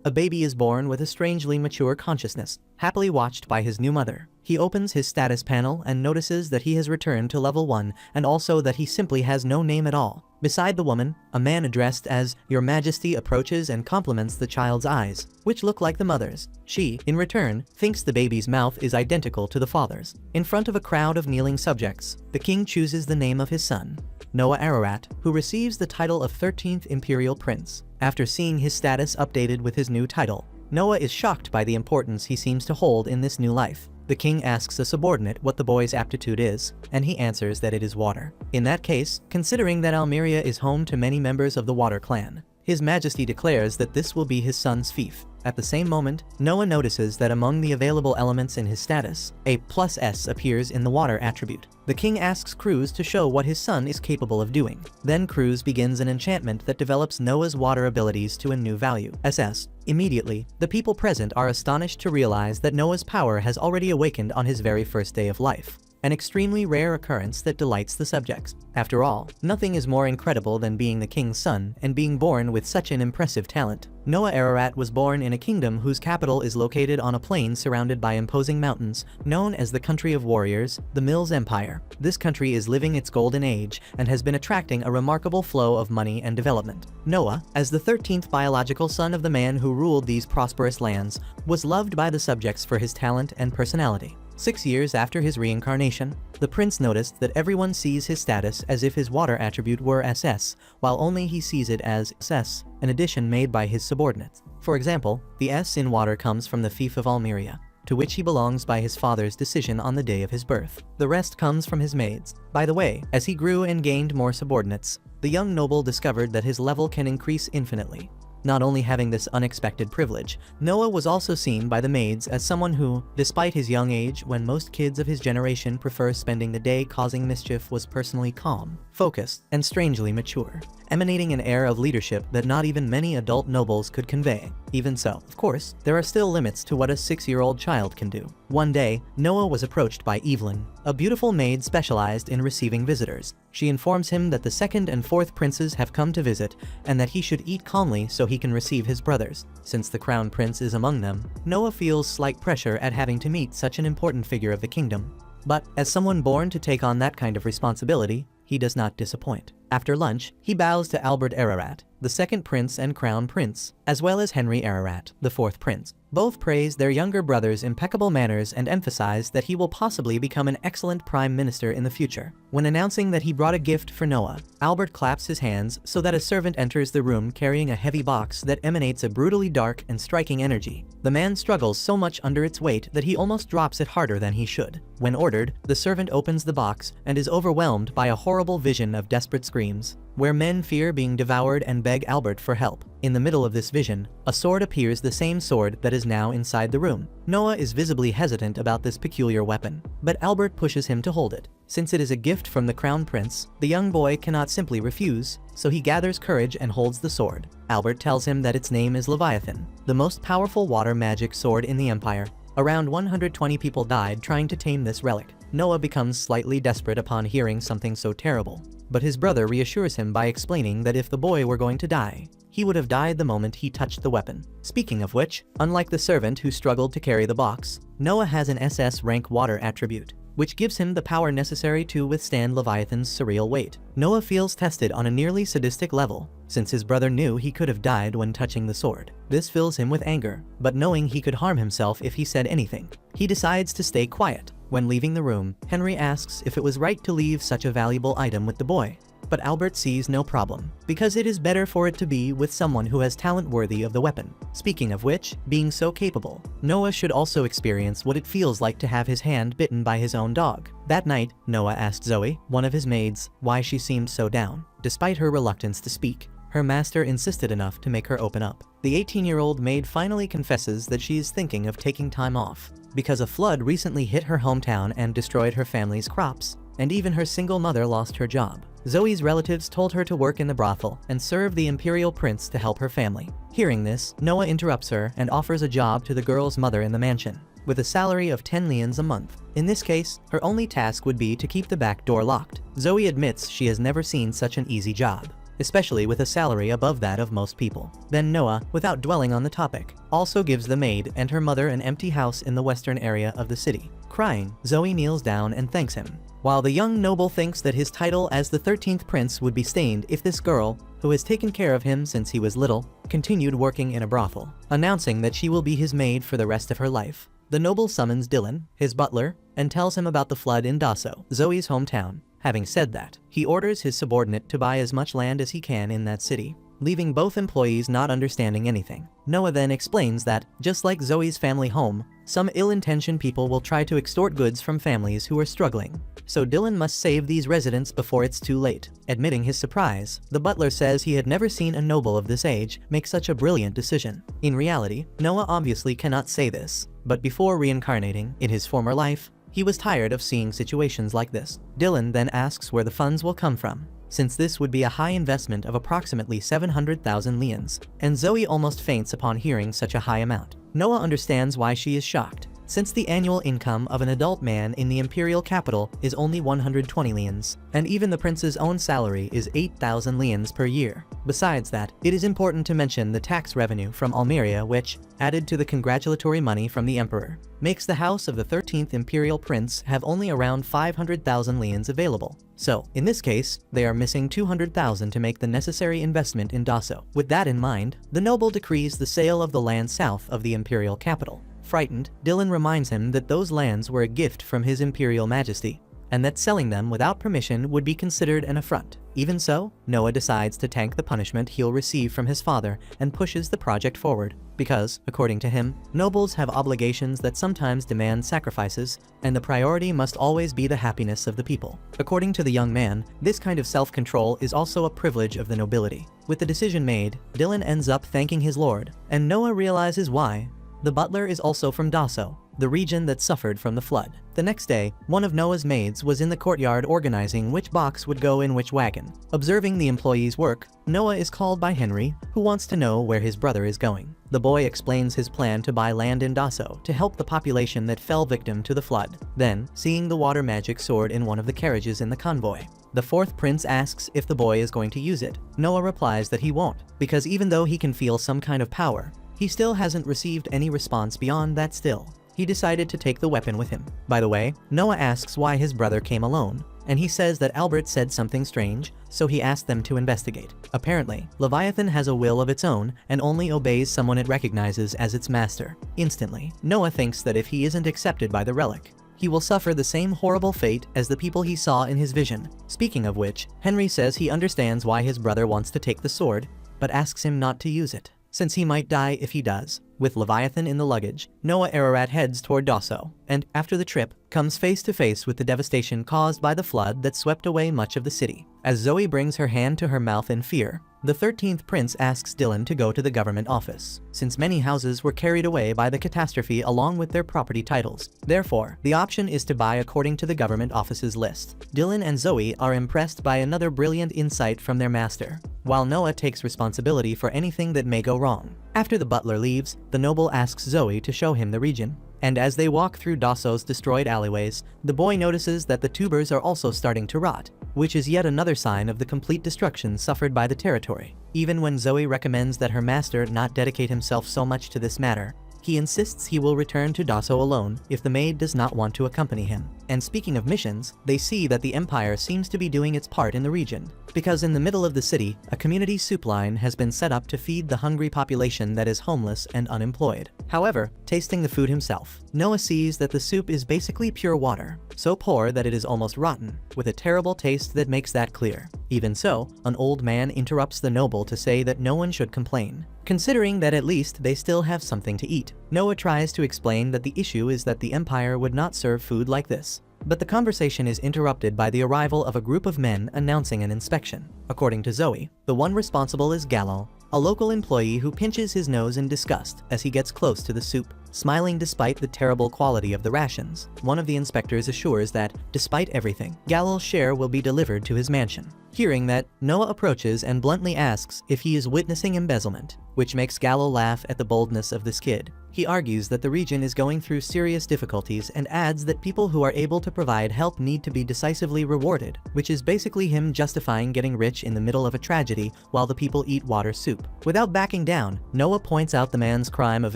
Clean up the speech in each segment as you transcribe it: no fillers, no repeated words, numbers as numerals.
A baby is born with a strangely mature consciousness, happily watched by his new mother. He opens his status panel and notices that he has returned to level 1 and also that he simply has no name at all. Beside the woman, a man addressed as Your Majesty approaches and compliments the child's eyes, which look like the mother's. She, in return, thinks the baby's mouth is identical to the father's. In front of a crowd of kneeling subjects, the king chooses the name of his son, Noah Ararat, who receives the title of 13th Imperial Prince. After seeing his status updated with his new title, Noah is shocked by the importance he seems to hold in this new life. The king asks a subordinate what the boy's aptitude is, and he answers that it is water. In that case, considering that Almeria is home to many members of the Water clan, His Majesty declares that this will be his son's fief. At the same moment, Noah notices that among the available elements in his status, a +S appears in the water attribute. The king asks Cruz to show what his son is capable of doing. Then Cruz begins an enchantment that develops Noah's water abilities to a new value, SS. Immediately, the people present are astonished to realize that Noah's power has already awakened on his very first day of life. An extremely rare occurrence that delights the subjects. After all, nothing is more incredible than being the king's son and being born with such an impressive talent. Noah Ararat was born in a kingdom whose capital is located on a plain surrounded by imposing mountains, known as the Country of Warriors, the Mills Empire. This country is living its golden age and has been attracting a remarkable flow of money and development. Noah, as the 13th biological son of the man who ruled these prosperous lands, was loved by the subjects for his talent and personality. 6 years after his reincarnation, the prince noticed that everyone sees his status as if his water attribute were SS, while only he sees it as SS, an addition made by his subordinates. For example, the S in water comes from the fief of Almeria, to which he belongs by his father's decision on the day of his birth. The rest comes from his maids. By the way, as he grew and gained more subordinates, the young noble discovered that his level can increase infinitely. Not only having this unexpected privilege, Noah was also seen by the maids as someone who, despite his young age when most kids of his generation prefer spending the day causing mischief, was personally calm, focused, and strangely mature, emanating an air of leadership that not even many adult nobles could convey. Even so, of course, there are still limits to what a 6-year-old child can do. One day, Noah was approached by Evelyn, a beautiful maid specialized in receiving visitors. She informs him that the 2nd and 4th princes have come to visit, and that he should eat calmly so he can receive his brothers. Since the crown prince is among them, Noah feels slight pressure at having to meet such an important figure of the kingdom. But, as someone born to take on that kind of responsibility, he does not disappoint. After lunch, he bows to Albert Ararat, the 2nd prince and crown prince, as well as Henry Ararat, the 4th prince. Both praise their younger brother's impeccable manners and emphasize that he will possibly become an excellent prime minister in the future. When announcing that he brought a gift for Noah, Albert claps his hands so that a servant enters the room carrying a heavy box that emanates a brutally dark and striking energy. The man struggles so much under its weight that he almost drops it harder than he should. When ordered, the servant opens the box and is overwhelmed by a horrible vision of desperate screams, where men fear being devoured and beg Albert for help. In the middle of this vision, a sword appears, the same sword that is now inside the room. Noah is visibly hesitant about this peculiar weapon, but Albert pushes him to hold it. Since it is a gift from the crown prince, the young boy cannot simply refuse, so he gathers courage and holds the sword. Albert tells him that its name is Leviathan, the most powerful water magic sword in the empire. Around 120 people died trying to tame this relic. Noah becomes slightly desperate upon hearing something so terrible, but his brother reassures him by explaining that if the boy were going to die, he would have died the moment he touched the weapon. Speaking of which, unlike the servant who struggled to carry the box, Noah has an SS rank water attribute, which gives him the power necessary to withstand Leviathan's surreal weight. Noah feels tested on a nearly sadistic level, since his brother knew he could have died when touching the sword. This fills him with anger, but knowing he could harm himself if he said anything, he decides to stay quiet. When leaving the room, Henry asks if it was right to leave such a valuable item with the boy. But Albert sees no problem, because it is better for it to be with someone who has talent worthy of the weapon. Speaking of which, being so capable, Noah should also experience what it feels like to have his hand bitten by his own dog. That night, Noah asked Zoe, one of his maids, why she seemed so down. Despite her reluctance to speak, her master insisted enough to make her open up. The 18-year-old maid finally confesses that she is thinking of taking time off, because a flood recently hit her hometown and destroyed her family's crops, and even her single mother lost her job. Zoe's relatives told her to work in the brothel and serve the imperial prince to help her family. Hearing this, Noah interrupts her and offers a job to the girl's mother in the mansion, with a salary of 10 lions a month. In this case, her only task would be to keep the back door locked. Zoe admits she has never seen such an easy job, especially with a salary above that of most people. Then Noah, without dwelling on the topic, also gives the maid and her mother an empty house in the western area of the city. Crying, Zoe kneels down and thanks him. While the young noble thinks that his title as the 13th prince would be stained if this girl, who has taken care of him since he was little, continued working in a brothel, announcing that she will be his maid for the rest of her life. The noble summons Dylan, his butler, and tells him about the flood in Dasso, Zoe's hometown. Having said that, he orders his subordinate to buy as much land as he can in that city, leaving both employees not understanding anything. Noah then explains that, just like Zoe's family home, some ill-intentioned people will try to extort goods from families who are struggling. So Dylan must save these residents before it's too late. Admitting his surprise, the butler says he had never seen a noble of this age make such a brilliant decision. In reality, Noah obviously cannot say this, but before reincarnating in his former life, he was tired of seeing situations like this. Dylan then asks where the funds will come from, since this would be a high investment of approximately 700,000 lians, and Zoe almost faints upon hearing such a high amount. Noah understands why she is shocked, since the annual income of an adult man in the imperial capital is only 120 lians, and even the prince's own salary is 8,000 lians per year. Besides that, it is important to mention the tax revenue from Almeria which, added to the congratulatory money from the emperor, makes the house of the 13th imperial prince have only around 500,000 lians available. So, in this case, they are missing 200,000 to make the necessary investment in Dasso. With that in mind, the noble decrees the sale of the land south of the imperial capital. Frightened, Dylan reminds him that those lands were a gift from his imperial majesty, and that selling them without permission would be considered an affront. Even so, Noah decides to tank the punishment he'll receive from his father and pushes the project forward, because, according to him, nobles have obligations that sometimes demand sacrifices, and the priority must always be the happiness of the people. According to the young man, this kind of self-control is also a privilege of the nobility. With the decision made, Dylan ends up thanking his lord, and Noah realizes why. The butler is also from Dasso, the region that suffered from the flood. The next day, one of Noah's maids was in the courtyard organizing which box would go in which wagon. Observing the employee's work, Noah is called by Henry, who wants to know where his brother is going. The boy explains his plan to buy land in Dasso to help the population that fell victim to the flood. Then, seeing the water magic sword in one of the carriages in the convoy, the fourth prince asks if the boy is going to use it. Noah replies that he won't, because even though he can feel some kind of power, he still hasn't received any response beyond that still. He decided to take the weapon with him. By the way, Noah asks why his brother came alone, and he says that Albert said something strange, so he asked them to investigate. Apparently, Leviathan has a will of its own and only obeys someone it recognizes as its master. Instantly, Noah thinks that if he isn't accepted by the relic, he will suffer the same horrible fate as the people he saw in his vision. Speaking of which, Henry says he understands why his brother wants to take the sword, but asks him not to use it, since he might die if he does. With Leviathan in the luggage, Noah Ararat heads toward Dasso, and, after the trip, comes face to face with the devastation caused by the flood that swept away much of the city. As Zoe brings her hand to her mouth in fear, the 13th prince asks Dylan to go to the government office, since many houses were carried away by the catastrophe along with their property titles. Therefore, the option is to buy according to the government office's list. Dylan and Zoe are impressed by another brilliant insight from their master, while Noah takes responsibility for anything that may go wrong. After the butler leaves, the noble asks Zoe to show him the region, and as they walk through Dasso's destroyed alleyways, the boy notices that the tubers are also starting to rot, which is yet another sign of the complete destruction suffered by the territory. Even when Zoe recommends that her master not dedicate himself so much to this matter, he insists he will return to Dasso alone if the maid does not want to accompany him. And speaking of missions, they see that the Empire seems to be doing its part in the region, because in the middle of the city, a community soup line has been set up to feed the hungry population that is homeless and unemployed. However, tasting the food himself, Noah sees that the soup is basically pure water, so poor that it is almost rotten, with a terrible taste that makes that clear. Even so, an old man interrupts the noble to say that no one should complain, considering that at least they still have something to eat. Noah tries to explain that the issue is that the Empire would not serve food like this, but the conversation is interrupted by the arrival of a group of men announcing an inspection. According to Zoe, the one responsible is Gallo, a local employee who pinches his nose in disgust as he gets close to the soup. smiling despite the terrible quality of the rations. One of the inspectors assures that, despite everything, Galil's share will be delivered to his mansion. Hearing that, Noah approaches and bluntly asks if he is witnessing embezzlement, which makes Galil laugh at the boldness of this kid. He argues that the region is going through serious difficulties and adds that people who are able to provide help need to be decisively rewarded, which is basically him justifying getting rich in the middle of a tragedy while the people eat water soup. Without backing down, Noah points out the man's crime of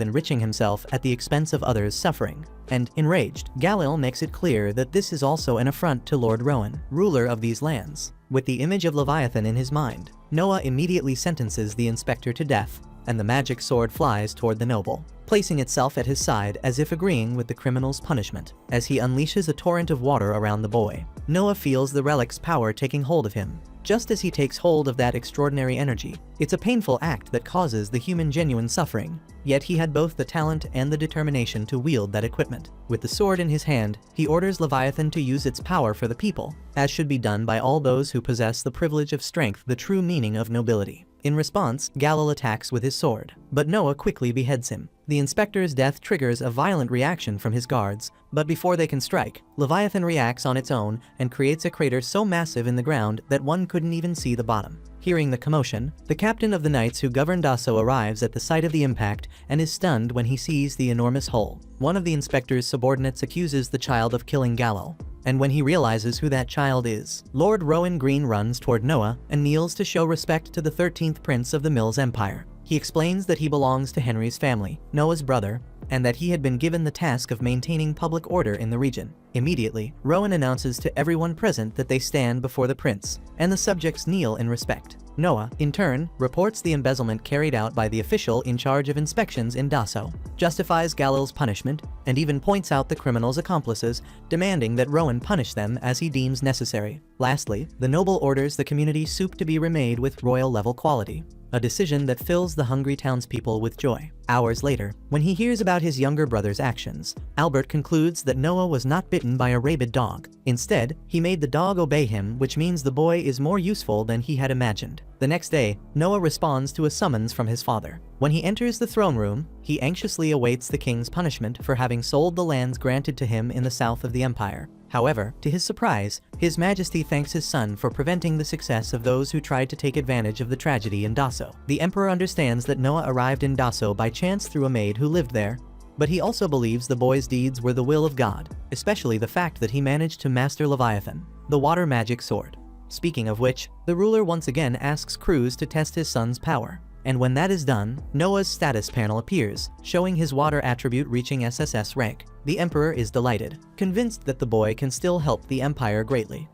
enriching himself at the expense of others' suffering. And, enraged, Galil makes it clear that this is also an affront to Lord Rowan, ruler of these lands. With the image of Leviathan in his mind, Noah immediately sentences the inspector to death, and the magic sword flies toward the noble, placing itself at his side as if agreeing with the criminal's punishment. As he unleashes a torrent of water around the boy, Noah feels the relic's power taking hold of him. Just as he takes hold of that extraordinary energy, it's a painful act that causes the human genuine suffering. Yet he had both the talent and the determination to wield that equipment. With the sword in his hand, he orders Leviathan to use its power for the people, as should be done by all those who possess the privilege of strength, the true meaning of nobility. In response, Galil attacks with his sword, but Noah quickly beheads him. The inspector's death triggers a violent reaction from his guards, but before they can strike, Leviathan reacts on its own and creates a crater so massive in the ground that one couldn't even see the bottom. Hearing the commotion, the captain of the knights who govern Dasso arrives at the site of the impact and is stunned when he sees the enormous hole. One of the inspector's subordinates accuses the child of killing Galil, and when he realizes who that child is, Lord Rowan Green runs toward Noah and kneels to show respect to the 13th prince of the Mills Empire. He explains that he belongs to Henry's family, Noah's brother, and that he had been given the task of maintaining public order in the region. Immediately, Rowan announces to everyone present that they stand before the prince, and the subjects kneel in respect. Noah, in turn, reports the embezzlement carried out by the official in charge of inspections in Dasso, justifies Galil's punishment, and even points out the criminal's accomplices, demanding that Rowan punish them as he deems necessary. Lastly, the noble orders the community soup to be remade with royal-level quality, a decision that fills the hungry townspeople with joy. Hours later, when he hears about his younger brother's actions, Albert concludes that Noah was not bitten by a rabid dog. Instead, he made the dog obey him, which means the boy is more useful than he had imagined. The next day, Noah responds to a summons from his father. When he enters the throne room, he anxiously awaits the king's punishment for having sold the lands granted to him in the south of the empire. However, to his surprise, His Majesty thanks his son for preventing the success of those who tried to take advantage of the tragedy in Dasso. The emperor understands that Noah arrived in Dasso by chance through a maid who lived there, but he also believes the boy's deeds were the will of God, especially the fact that he managed to master Leviathan, the water magic sword. Speaking of which, the ruler once again asks Cruz to test his son's power. And when that is done, Noah's status panel appears, showing his water attribute reaching SSS rank. The emperor is delighted, convinced that the boy can still help the empire greatly.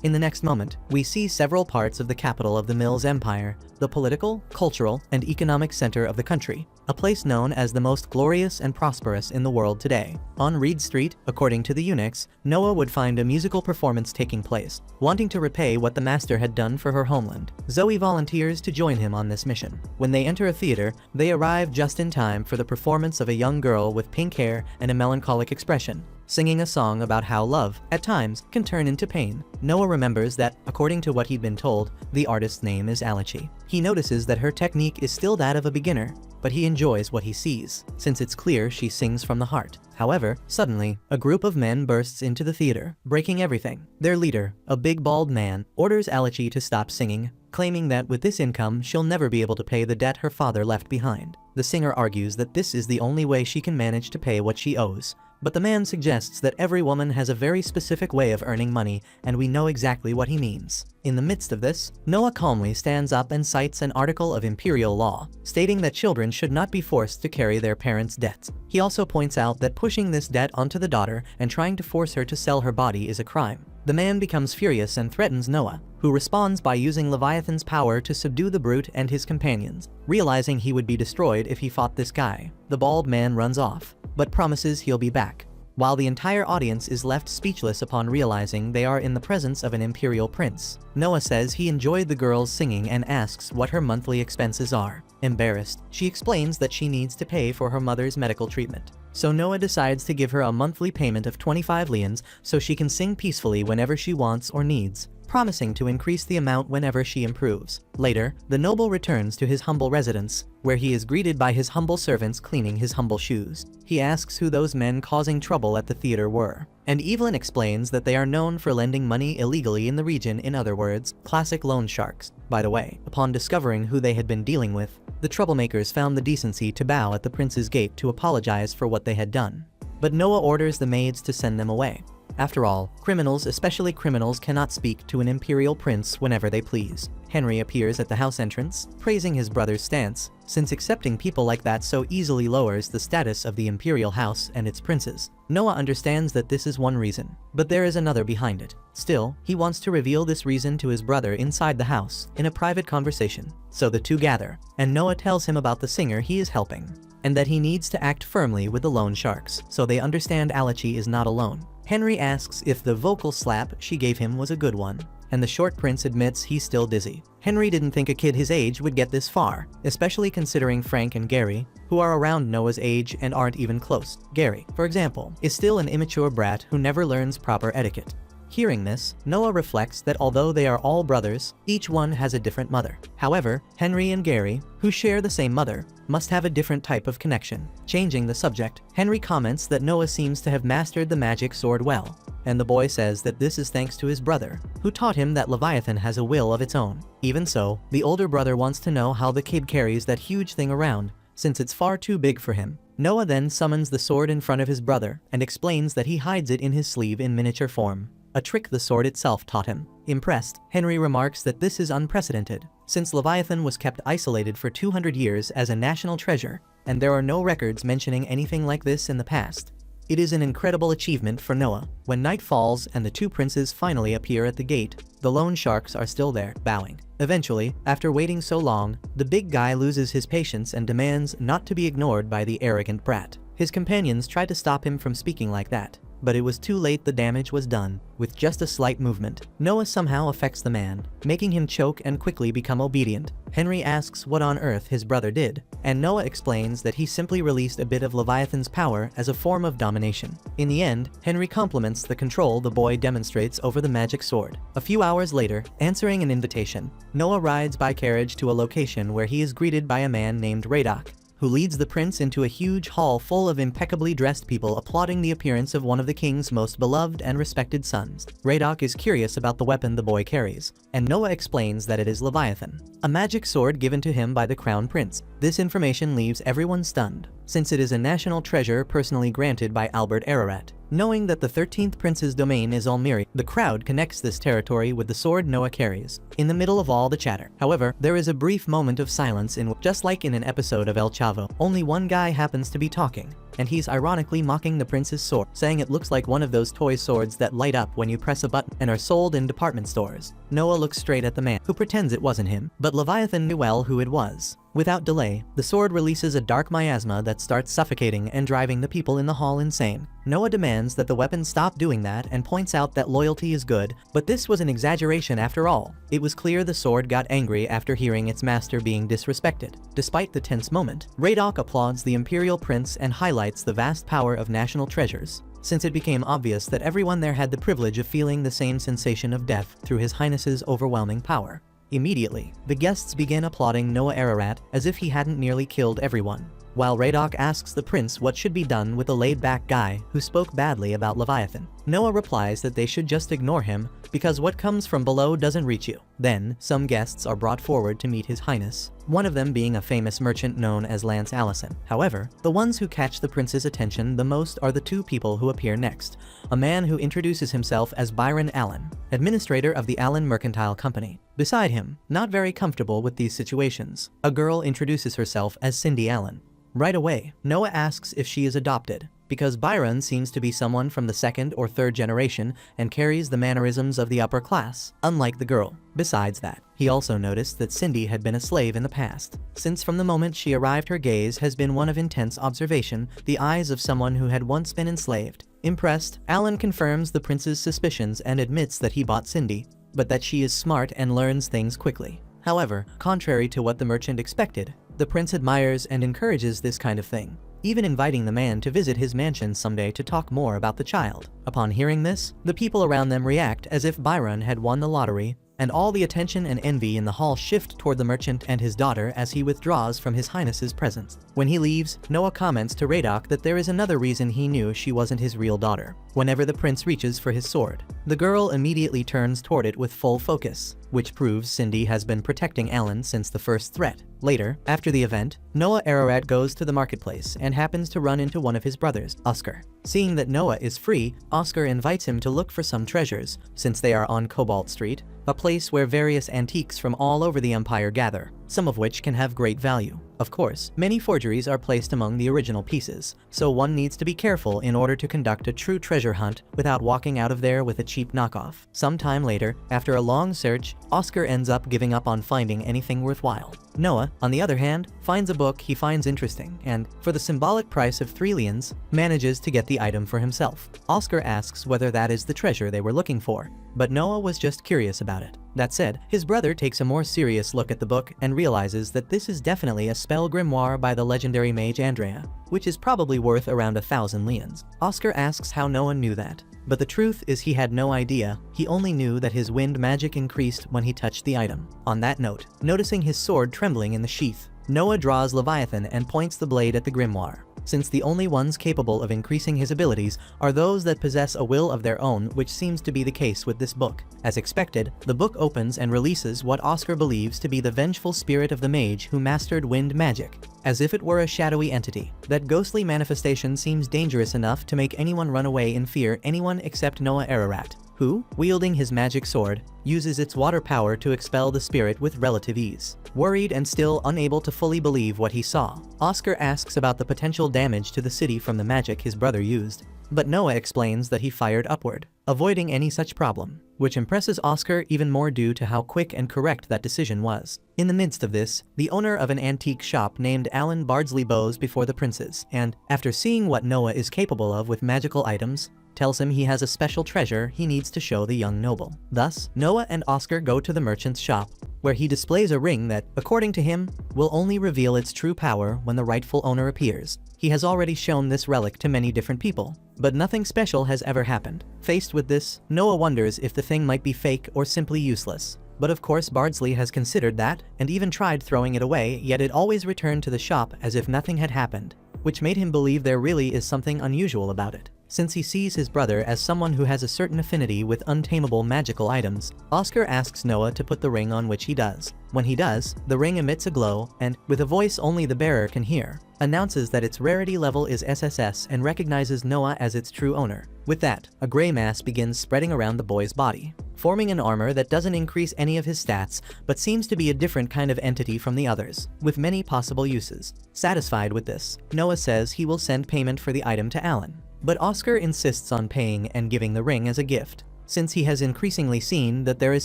In the next moment, we see several parts of the capital of the Mills Empire, the political, cultural, and economic center of the country, a place known as the most glorious and prosperous in the world today. On Reed Street, according to the eunuchs, Noah would find a musical performance taking place. Wanting to repay what the master had done for her homeland, Zoe volunteers to join him on this mission. When they enter a theater, they arrive just in time for the performance of a young girl with pink hair and a melancholic expression, singing a song about how love, at times, can turn into pain. Noah remembers that, according to what he'd been told, the artist's name is Alachi. He notices that her technique is still that of a beginner, but he enjoys what he sees, since it's clear she sings from the heart. However, suddenly, a group of men bursts into the theater, breaking everything. Their leader, a big bald man, orders Alachi to stop singing, claiming that with this income she'll never be able to pay the debt her father left behind. The singer argues that this is the only way she can manage to pay what she owes, but the man suggests that every woman has a very specific way of earning money, and we know exactly what he means. In the midst of this, Noah calmly stands up and cites an article of imperial law, stating that children should not be forced to carry their parents' debts. He also points out that pushing this debt onto the daughter and trying to force her to sell her body is a crime. The man becomes furious and threatens Noah, who responds by using Leviathan's power to subdue the brute and his companions. Realizing he would be destroyed if he fought this guy, the bald man runs off, but promises he'll be back, while the entire audience is left speechless upon realizing they are in the presence of an imperial prince. Noah says he enjoyed the girl's singing and asks what her monthly expenses are. Embarrassed, she explains that she needs to pay for her mother's medical treatment. So Noah decides to give her a monthly payment of 25 lians so she can sing peacefully whenever she wants or needs. promising to increase the amount whenever she improves. Later, the noble returns to his humble residence, where he is greeted by his humble servants cleaning his humble shoes. He asks who those men causing trouble at the theater were, and Evelyn explains that they are known for lending money illegally in the region, in other words, classic loan sharks. By the way, upon discovering who they had been dealing with, the troublemakers found the decency to bow at the prince's gate to apologize for what they had done. But Noah orders the maids to send them away. After all, criminals, especially criminals, cannot speak to an imperial prince whenever they please. Henry appears at the house entrance, praising his brother's stance, since accepting people like that so easily lowers the status of the imperial house and its princes. Noah understands that this is one reason, but there is another behind it. Still, he wants to reveal this reason to his brother inside the house, in a private conversation. So the two gather, and Noah tells him about the singer he is helping, and that he needs to act firmly with the loan sharks, so they understand Alachi is not alone. Henry asks if the vocal slap she gave him was a good one, and the short prince admits he's still dizzy. Henry didn't think a kid his age would get this far, especially considering Frank and Gary, who are around Noah's age and aren't even close. Gary, for example, is still an immature brat who never learns proper etiquette. Hearing this, Noah reflects that although they are all brothers, each one has a different mother. However, Henry and Gary, who share the same mother, must have a different type of connection. Changing the subject, Henry comments that Noah seems to have mastered the magic sword well, and the boy says that this is thanks to his brother, who taught him that Leviathan has a will of its own. Even so, the older brother wants to know how the kid carries that huge thing around, since it's far too big for him. Noah then summons the sword in front of his brother and explains that he hides it in his sleeve in miniature form, a trick the sword itself taught him. Impressed, Henry remarks that this is unprecedented, since Leviathan was kept isolated for 200 years as a national treasure, and there are no records mentioning anything like this in the past. It is an incredible achievement for Noah. When night falls and the two princes finally appear at the gate, the loan sharks are still there, bowing. Eventually, after waiting so long, the big guy loses his patience and demands not to be ignored by the arrogant brat. His companions try to stop him from speaking like that, but it was too late. The damage was done. With just a slight movement, Noah somehow affects the man, making him choke and quickly become obedient. Henry asks what on earth his brother did, and Noah explains that he simply released a bit of Leviathan's power as a form of domination. In the end, Henry compliments the control the boy demonstrates over the magic sword. A few hours later, answering an invitation, Noah rides by carriage to a location where he is greeted by a man named Radok, who leads the prince into a huge hall full of impeccably dressed people applauding the appearance of one of the king's most beloved and respected sons. Radok is curious about the weapon the boy carries, and Noah explains that it is Leviathan, a magic sword given to him by the crown prince. This information leaves everyone stunned, since it is a national treasure personally granted by Albert Ararat. Knowing that the 13th prince's domain is Almiri, the crowd connects this territory with the sword Noah carries. In the middle of all the chatter, however, there is a brief moment of silence just like in an episode of El Chavo, only one guy happens to be talking, and he's ironically mocking the prince's sword, saying it looks like one of those toy swords that light up when you press a button and are sold in department stores. Noah looks straight at the man, who pretends it wasn't him, but Leviathan knew well who it was. Without delay, the sword releases a dark miasma that starts suffocating and driving the people in the hall insane. Noah demands that the weapon stop doing that and points out that loyalty is good, but this was an exaggeration after all. It was clear the sword got angry after hearing its master being disrespected. Despite the tense moment, Radok applauds the imperial prince and highlights the vast power of national treasures, since it became obvious that everyone there had the privilege of feeling the same sensation of death through his highness's overwhelming power. Immediately, the guests begin applauding Noah Ararat as if he hadn't nearly killed everyone, while Radok asks the prince what should be done with the laid-back guy who spoke badly about Leviathan. Noah replies that they should just ignore him because what comes from below doesn't reach you. Then, some guests are brought forward to meet his highness, one of them being a famous merchant known as Lance Allison. However, the ones who catch the prince's attention the most are the two people who appear next, a man who introduces himself as Byron Allen, administrator of the Allen Mercantile Company. Beside him, not very comfortable with these situations, a girl introduces herself as Cindy Allen. Right away, Noah asks if she is adopted, because Byron seems to be someone from the second or third generation and carries the mannerisms of the upper class, unlike the girl. Besides that, he also noticed that Cindy had been a slave in the past, since from the moment she arrived her gaze has been one of intense observation, the eyes of someone who had once been enslaved. Impressed, Allen confirms the prince's suspicions and admits that he bought Cindy, but that she is smart and learns things quickly. However, contrary to what the merchant expected, the prince admires and encourages this kind of thing. even inviting the man to visit his mansion someday to talk more about the child. Upon hearing this, the people around them react as if Byron had won the lottery, and all the attention and envy in the hall shift toward the merchant and his daughter as he withdraws from His Highness's presence. When he leaves, Noah comments to Radok that there is another reason he knew she wasn't his real daughter. Whenever the prince reaches for his sword, the girl immediately turns toward it with full focus, which proves Cindy has been protecting Alan since the first threat. Later, after the event, Noah Ararat goes to the marketplace and happens to run into one of his brothers, Oscar. Seeing that Noah is free, Oscar invites him to look for some treasures, since they are on Cobalt Street, a place where various antiques from all over the Empire gather, some of which can have great value. Of course, many forgeries are placed among the original pieces, so one needs to be careful in order to conduct a true treasure hunt without walking out of there with a cheap knockoff. Sometime later, after a long search, Oscar ends up giving up on finding anything worthwhile. Noah, on the other hand, finds a book he finds interesting and, for the symbolic price of 3 lions, manages to get the item for himself. Oscar asks whether that is the treasure they were looking for, but Noah was just curious about it. That said, his brother takes a more serious look at the book and realizes that this is definitely a spell grimoire by the legendary mage Andrea, which is probably worth around 1,000 lions. Oscar asks how Noah knew that, but the truth is he had no idea. He only knew that his wind magic increased when he touched the item. On that note, noticing his sword trembling in the sheath, Noah draws Leviathan and points the blade at the grimoire. Since the only ones capable of increasing his abilities are those that possess a will of their own, which seems to be the case with this book. As expected, the book opens and releases what Oscar believes to be the vengeful spirit of the mage who mastered wind magic. As if it were a shadowy entity, that ghostly manifestation seems dangerous enough to make anyone run away in fear, anyone except Noah Ararat, who, wielding his magic sword, uses its water power to expel the spirit with relative ease. Worried and still unable to fully believe what he saw, Oscar asks about the potential damage to the city from the magic his brother used, but Noah explains that he fired upward, avoiding any such problem, which impresses Oscar even more due to how quick and correct that decision was. In the midst of this, the owner of an antique shop named Alan Bardsley bows before the princes, and, after seeing what Noah is capable of with magical items, tells him he has a special treasure he needs to show the young noble. Thus, Noah and Oscar go to the merchant's shop, where he displays a ring that, according to him, will only reveal its true power when the rightful owner appears. He has already shown this relic to many different people, but nothing special has ever happened. Faced with this, Noah wonders if the thing might be fake or simply useless. But of course Bardsley has considered that, and even tried throwing it away, yet it always returned to the shop as if nothing had happened, which made him believe there really is something unusual about it. Since he sees his brother as someone who has a certain affinity with untamable magical items, Oscar asks Noah to put the ring on, which he does. When he does, the ring emits a glow and, with a voice only the bearer can hear, announces that its rarity level is SSS and recognizes Noah as its true owner. With that, a gray mass begins spreading around the boy's body, forming an armor that doesn't increase any of his stats, but seems to be a different kind of entity from the others, with many possible uses. Satisfied with this, Noah says he will send payment for the item to Alan. But Oscar insists on paying and giving the ring as a gift, since he has increasingly seen that there is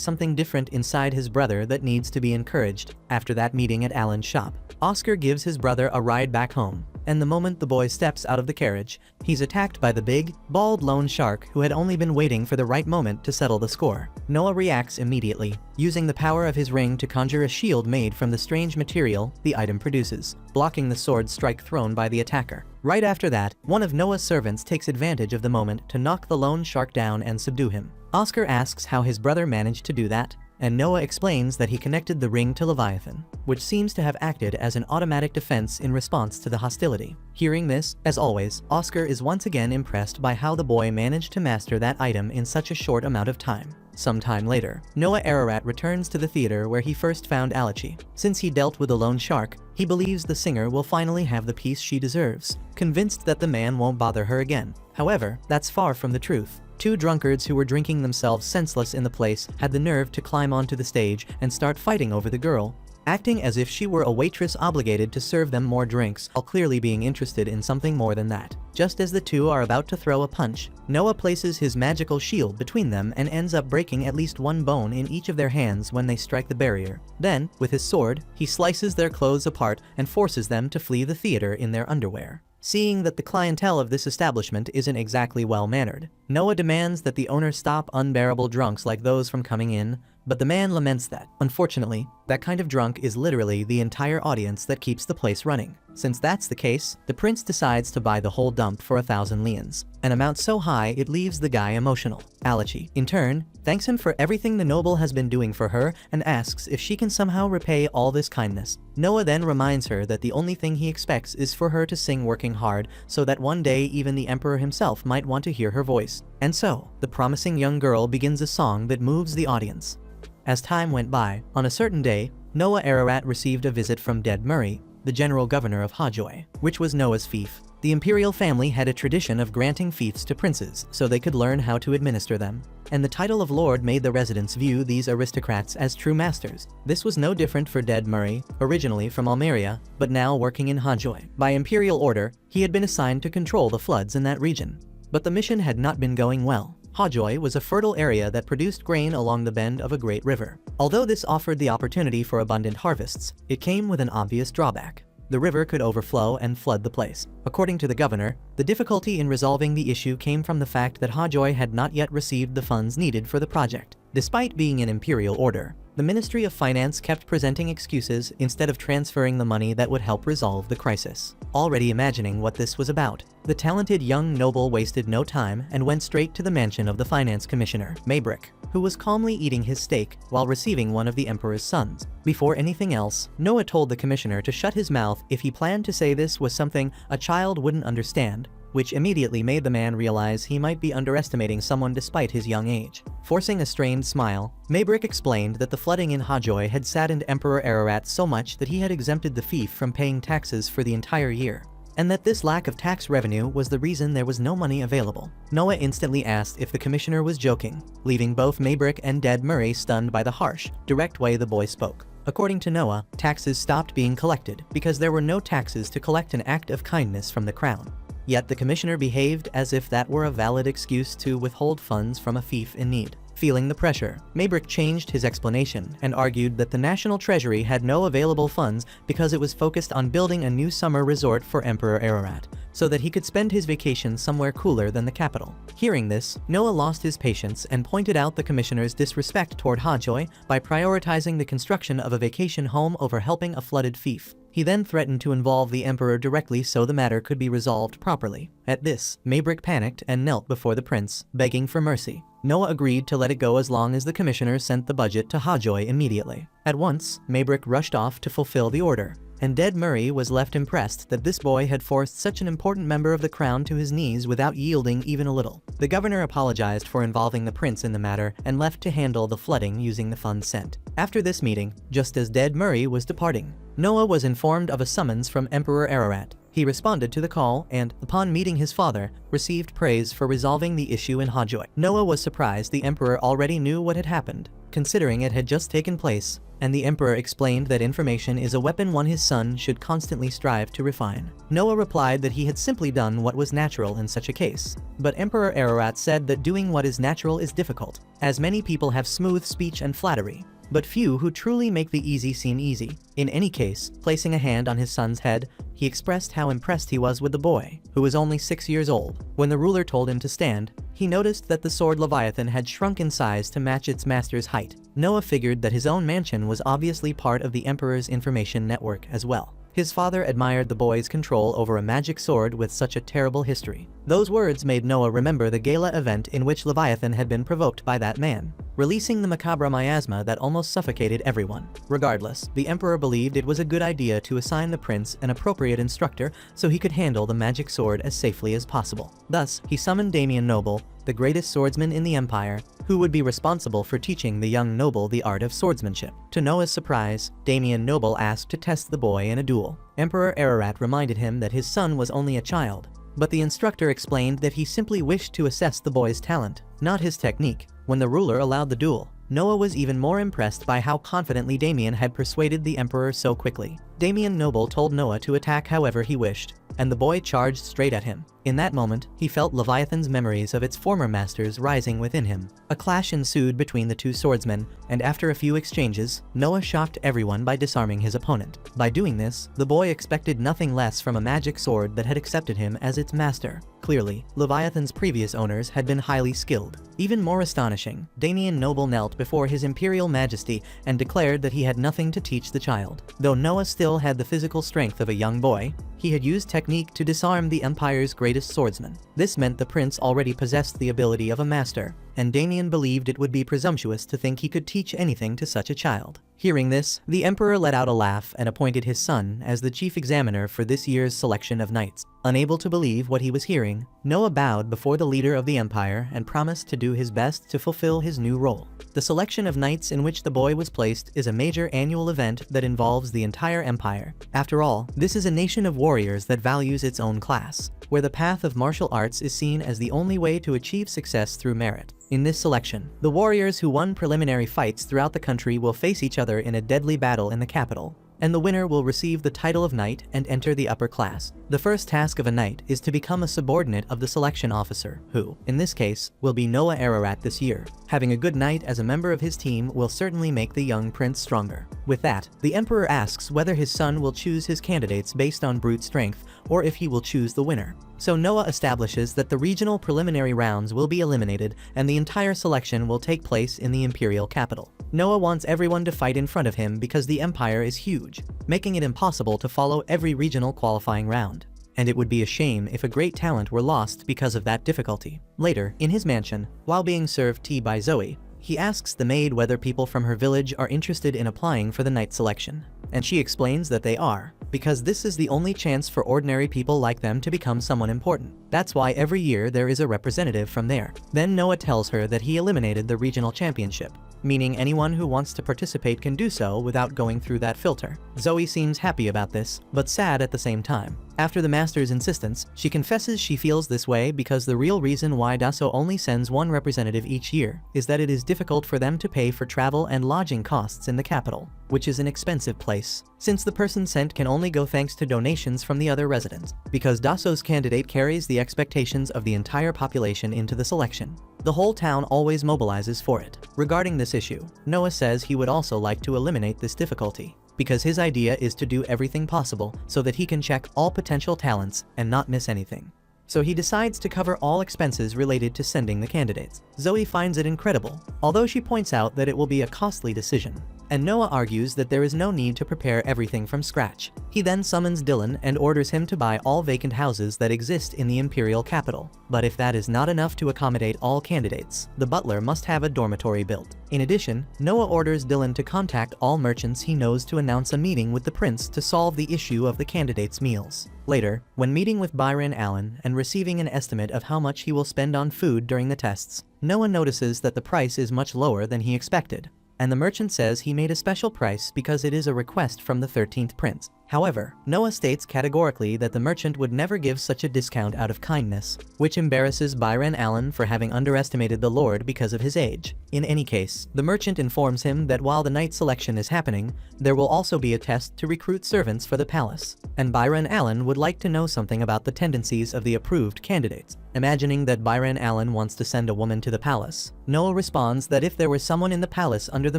something different inside his brother that needs to be encouraged. After that meeting at Alan's shop, Oscar gives his brother a ride back home, and the moment the boy steps out of the carriage, he's attacked by the big, bald lone shark who had only been waiting for the right moment to settle the score. Noah reacts immediately, using the power of his ring to conjure a shield made from the strange material the item produces, blocking the sword strike thrown by the attacker. Right after that, one of Noah's servants takes advantage of the moment to knock the lone shark down and subdue him. Oscar asks how his brother managed to do that, and Noah explains that he connected the ring to Leviathan, which seems to have acted as an automatic defense in response to the hostility. Hearing this, as always, Oscar is once again impressed by how the boy managed to master that item in such a short amount of time. Sometime later, Noah Ararat returns to the theater where he first found Alachi. Since he dealt with the lone shark, he believes the singer will finally have the peace she deserves, convinced that the man won't bother her again. However, that's far from the truth. 2 drunkards who were drinking themselves senseless in the place had the nerve to climb onto the stage and start fighting over the girl, acting as if she were a waitress obligated to serve them more drinks, while clearly being interested in something more than that. Just as the 2 are about to throw a punch, Noah places his magical shield between them and ends up breaking at least 1 bone in each of their hands when they strike the barrier. Then, with his sword, he slices their clothes apart and forces them to flee the theater in their underwear. Seeing that the clientele of this establishment isn't exactly well-mannered, Noah demands that the owner stop unbearable drunks like those from coming in, but the man laments that, unfortunately, that kind of drunk is literally the entire audience that keeps the place running. Since that's the case, the prince decides to buy the whole dump for 1,000 lians, an amount so high it leaves the guy emotional. Alichi, in turn, thanks him for everything the noble has been doing for her and asks if she can somehow repay all this kindness. Noah then reminds her that the only thing he expects is for her to sing working hard so that one day even the emperor himself might want to hear her voice. And so, the promising young girl begins a song that moves the audience. As time went by, on a certain day, Noah Ararat received a visit from Dead Murray, the general governor of Hajoy, which was Noah's fief. The imperial family had a tradition of granting fiefs to princes so they could learn how to administer them, and the title of lord made the residents view these aristocrats as true masters. This was no different for Dead Murray, originally from Almeria, but now working in Hajoy. By imperial order, he had been assigned to control the floods in that region. But the mission had not been going well. Hajoy was a fertile area that produced grain along the bend of a great river. Although this offered the opportunity for abundant harvests, it came with an obvious drawback. The river could overflow and flood the place. According to the governor, the difficulty in resolving the issue came from the fact that Hajoy had not yet received the funds needed for the project. Despite being an imperial order, the Ministry of Finance kept presenting excuses instead of transferring the money that would help resolve the crisis. Already imagining what this was about, the talented young noble wasted no time and went straight to the mansion of the finance commissioner, Maybrick, who was calmly eating his steak while receiving one of the emperor's sons. Before anything else, Noah told the commissioner to shut his mouth if he planned to say this was something a child wouldn't understand, which immediately made the man realize he might be underestimating someone despite his young age. Forcing a strained smile, Maybrick explained that the flooding in Hajoy had saddened Emperor Ararat so much that he had exempted the fief from paying taxes for the entire year, and that this lack of tax revenue was the reason there was no money available. Noah instantly asked if the commissioner was joking, leaving both Maybrick and Dead Murray stunned by the harsh, direct way the boy spoke. According to Noah, taxes stopped being collected because there were no taxes to collect an act of kindness from the crown. Yet the commissioner behaved as if that were a valid excuse to withhold funds from a fief in need. Feeling the pressure, Maybrick changed his explanation and argued that the national treasury had no available funds because it was focused on building a new summer resort for Emperor Ararat, so that he could spend his vacation somewhere cooler than the capital. Hearing this, Noah lost his patience and pointed out the commissioner's disrespect toward Hajoy by prioritizing the construction of a vacation home over helping a flooded fief. He then threatened to involve the emperor directly so the matter could be resolved properly. At this, Maybrick panicked and knelt before the prince, begging for mercy. Noah agreed to let it go as long as the commissioner sent the budget to Hajoy immediately. At once, Maybrick rushed off to fulfill the order, and Dead Murray was left impressed that this boy had forced such an important member of the crown to his knees without yielding even a little. The governor apologized for involving the prince in the matter and left to handle the flooding using the funds sent. After this meeting, just as Dead Murray was departing, Noah was informed of a summons from Emperor Ararat. He responded to the call and, upon meeting his father, received praise for resolving the issue in Hajoy. Noah was surprised the emperor already knew what had happened, considering it had just taken place, and the emperor explained that information is a weapon his son should constantly strive to refine. Noah replied that he had simply done what was natural in such a case, but Emperor Ararat said that doing what is natural is difficult, as many people have smooth speech and flattery, but few who truly make the easy seem easy. In any case, placing a hand on his son's head, he expressed how impressed he was with the boy, who was only 6 years old. When the ruler told him to stand, he noticed that the sword Leviathan had shrunk in size to match its master's height. Noah figured that his own mansion was obviously part of the emperor's information network as well. His father admired the boy's control over a magic sword with such a terrible history. Those words made Noah remember the gala event in which Leviathan had been provoked by that man, releasing the macabre miasma that almost suffocated everyone. Regardless, the emperor believed it was a good idea to assign the prince an appropriate instructor so he could handle the magic sword as safely as possible. Thus, he summoned Damian Noble, the greatest swordsman in the empire, who would be responsible for teaching the young noble the art of swordsmanship. To Noah's surprise, Damian Noble asked to test the boy in a duel. Emperor Ararat reminded him that his son was only a child, but the instructor explained that he simply wished to assess the boy's talent, not his technique. When the ruler allowed the duel, Noah was even more impressed by how confidently Damian had persuaded the emperor so quickly. Damian Noble told Noah to attack however he wished, and the boy charged straight at him. In that moment, he felt Leviathan's memories of its former masters rising within him. A clash ensued between the two swordsmen, and after a few exchanges, Noah shocked everyone by disarming his opponent. By doing this, the boy expected nothing less from a magic sword that had accepted him as its master. Clearly, Leviathan's previous owners had been highly skilled. Even more astonishing, Damian Noble knelt before his Imperial Majesty and declared that he had nothing to teach the child. Though Noah still had the physical strength of a young boy, he had used technique to disarm the Empire's greatest swordsman. This meant the prince already possessed the ability of a master, and Damian believed it would be presumptuous to think he could teach anything to such a child. Hearing this, the Emperor let out a laugh and appointed his son as the chief examiner for this year's selection of knights. Unable to believe what he was hearing, Noah bowed before the leader of the Empire and promised to do his best to fulfill his new role. The selection of knights in which the boy was placed is a major annual event that involves the entire Empire. After all, this is a nation of warriors that values its own class, where the path of martial arts is seen as the only way to achieve success through merit. In this selection, the warriors who won preliminary fights throughout the country will face each other in a deadly battle in the capital, and the winner will receive the title of knight and enter the upper class. The first task of a knight is to become a subordinate of the selection officer, who, in this case, will be Noah Ararat this year. Having a good knight as a member of his team will certainly make the young prince stronger. With that, the Emperor asks whether his son will choose his candidates based on brute strength, or if he will choose the winner. So Noah establishes that the regional preliminary rounds will be eliminated and the entire selection will take place in the imperial capital. Noah wants everyone to fight in front of him because the empire is huge, making it impossible to follow every regional qualifying round. And it would be a shame if a great talent were lost because of that difficulty. Later, in his mansion, while being served tea by Zoe, he asks the maid whether people from her village are interested in applying for the knight selection. And she explains that they are, because this is the only chance for ordinary people like them to become someone important. That's why every year there is a representative from there. Then Noah tells her that he eliminated the regional championship, meaning anyone who wants to participate can do so without going through that filter. Zoe seems happy about this, but sad at the same time. After the master's insistence, she confesses she feels this way because the real reason why Dasso only sends one representative each year is that it is difficult for them to pay for travel and lodging costs in the capital, which is an expensive place, since the person sent can only go thanks to donations from the other residents. Because Dasso's candidate carries the expectations of the entire population into the selection, the whole town always mobilizes for it. Regarding this issue, Noah says he would also like to eliminate this difficulty, because his idea is to do everything possible so that he can check all potential talents and not miss anything. So he decides to cover all expenses related to sending the candidates. Zoe finds it incredible, although she points out that it will be a costly decision. And Noah argues that there is no need to prepare everything from scratch. He then summons Dylan and orders him to buy all vacant houses that exist in the imperial capital. But if that is not enough to accommodate all candidates, the butler must have a dormitory built. In addition, Noah orders Dylan to contact all merchants he knows to announce a meeting with the prince to solve the issue of the candidates' meals. Later, when meeting with Byron Allen and receiving an estimate of how much he will spend on food during the tests, Noah notices that the price is much lower than he expected, and the merchant says he made a special price because it is a request from the 13th prince. However, Noah states categorically that the merchant would never give such a discount out of kindness, which embarrasses Byron Allen for having underestimated the Lord because of his age. In any case, the merchant informs him that while the knight selection is happening, there will also be a test to recruit servants for the palace, and Byron Allen would like to know something about the tendencies of the approved candidates. Imagining that Byron Allen wants to send a woman to the palace, Noah responds that if there was someone in the palace under the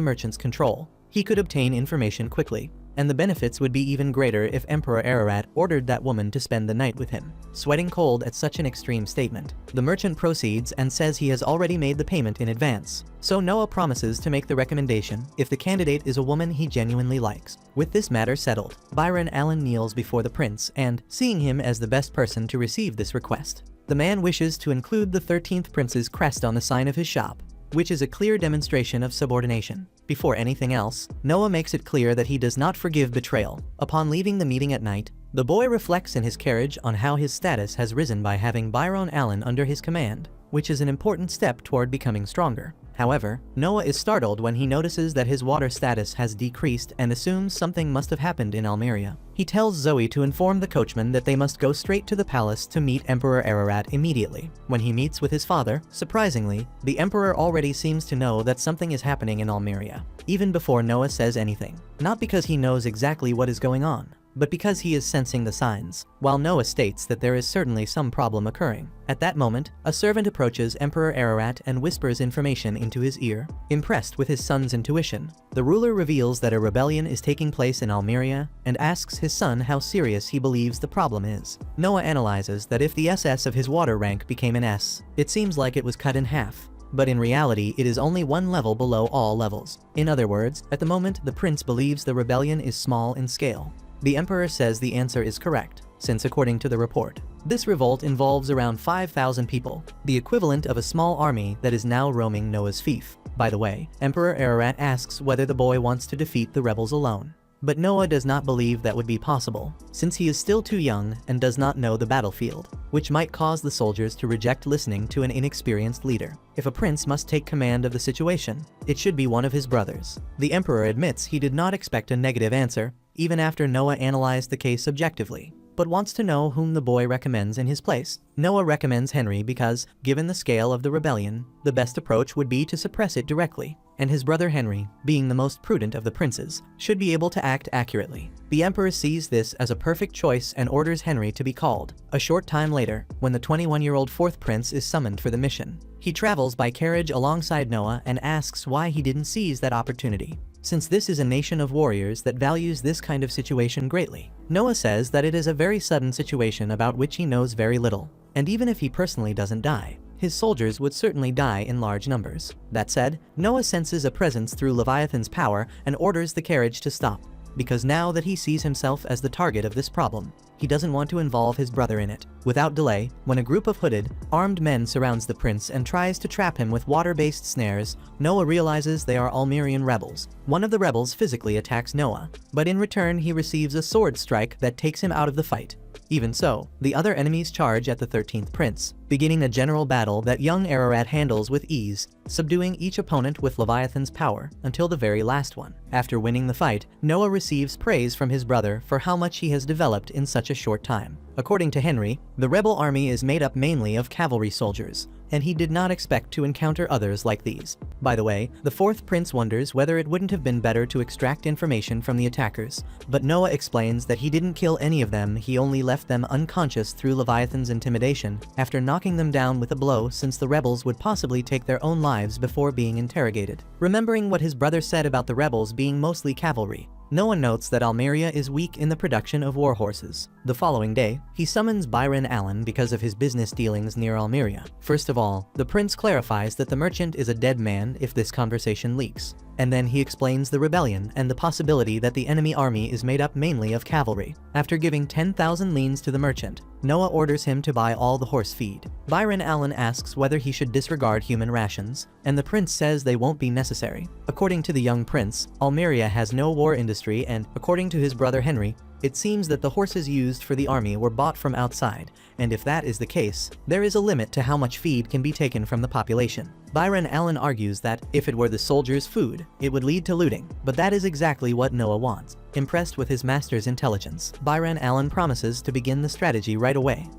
merchant's control, he could obtain information quickly, and the benefits would be even greater if Emperor Ararat ordered that woman to spend the night with him. Sweating cold at such an extreme statement, the merchant proceeds and says he has already made the payment in advance. So Noah promises to make the recommendation if the candidate is a woman he genuinely likes. With this matter settled, Byron Allen kneels before the prince and, seeing him as the best person to receive this request, the man wishes to include the 13th prince's crest on the sign of his shop, which is a clear demonstration of subordination. Before anything else, Noah makes it clear that he does not forgive betrayal. Upon leaving the meeting at night, the boy reflects in his carriage on how his status has risen by having Byron Allen under his command, which is an important step toward becoming stronger. However, Noah is startled when he notices that his water status has decreased and assumes something must have happened in Almeria. He tells Zoe to inform the coachman that they must go straight to the palace to meet Emperor Ararat immediately. When he meets with his father, surprisingly, the emperor already seems to know that something is happening in Almeria, even before Noah says anything. Not because he knows exactly what is going on, but because he is sensing the signs, while Noah states that there is certainly some problem occurring. At that moment, a servant approaches Emperor Ararat and whispers information into his ear. Impressed with his son's intuition, the ruler reveals that a rebellion is taking place in Almeria and asks his son how serious he believes the problem is. Noah analyzes that if the SS of his water rank became an S, it seems like it was cut in half. But in reality, it is only one level below all levels. In other words, at the moment, the prince believes the rebellion is small in scale. The emperor says the answer is correct, since according to the report, this revolt involves around 5,000 people, the equivalent of a small army that is now roaming Noah's fief. By the way, Emperor Ararat asks whether the boy wants to defeat the rebels alone. But Noah does not believe that would be possible, since he is still too young and does not know the battlefield, which might cause the soldiers to reject listening to an inexperienced leader. If a prince must take command of the situation, it should be one of his brothers. The emperor admits he did not expect a negative answer, even after Noah analyzed the case objectively, but wants to know whom the boy recommends in his place. Noah recommends Henry because, given the scale of the rebellion, the best approach would be to suppress it directly, and his brother Henry, being the most prudent of the princes, should be able to act accurately. The emperor sees this as a perfect choice and orders Henry to be called. A short time later, when the 21-year-old fourth prince is summoned for the mission, he travels by carriage alongside Noah and asks why he didn't seize that opportunity, since this is a nation of warriors that values this kind of situation greatly. Noah says that it is a very sudden situation about which he knows very little, and even if he personally doesn't die, his soldiers would certainly die in large numbers. That said, Noah senses a presence through Leviathan's power and orders the carriage to stop, because now that he sees himself as the target of this problem, he doesn't want to involve his brother in it. Without delay, when a group of hooded, armed men surrounds the prince and tries to trap him with water-based snares, Noah realizes they are Almerian rebels. One of the rebels physically attacks Noah, but in return he receives a sword strike that takes him out of the fight. Even so, the other enemies charge at the 13th prince, beginning a general battle that young Ararat handles with ease, subduing each opponent with Leviathan's power until the very last one. After winning the fight, Noah receives praise from his brother for how much he has developed in such a short time. According to Henry, the rebel army is made up mainly of cavalry soldiers, and he did not expect to encounter others like these. By the way, the fourth prince wonders whether it wouldn't have been better to extract information from the attackers, but Noah explains that he didn't kill any of them, he only left them unconscious through Leviathan's intimidation after knocking them down with a blow, since the rebels would possibly take their own lives before being interrogated. Remembering what his brother said about the rebels being mostly cavalry, Noah notes that Almeria is weak in the production of war horses. The following day, he summons Byron Allen because of his business dealings near Almeria. First of all, the prince clarifies that the merchant is a dead man if this conversation leaks, and then he explains the rebellion and the possibility that the enemy army is made up mainly of cavalry. After giving 10,000 leans to the merchant, Noah orders him to buy all the horse feed. Byron Allen asks whether he should disregard human rations, and the prince says they won't be necessary. According to the young prince, Almeria has no war industry, and according to his brother Henry, it seems that the horses used for the army were bought from outside, and if that is the case, there is a limit to how much feed can be taken from the population. Byron Allen argues that, if it were the soldiers' food, it would lead to looting, but that is exactly what Noah wants. Impressed with his master's intelligence, Byron Allen promises to begin the strategy right away.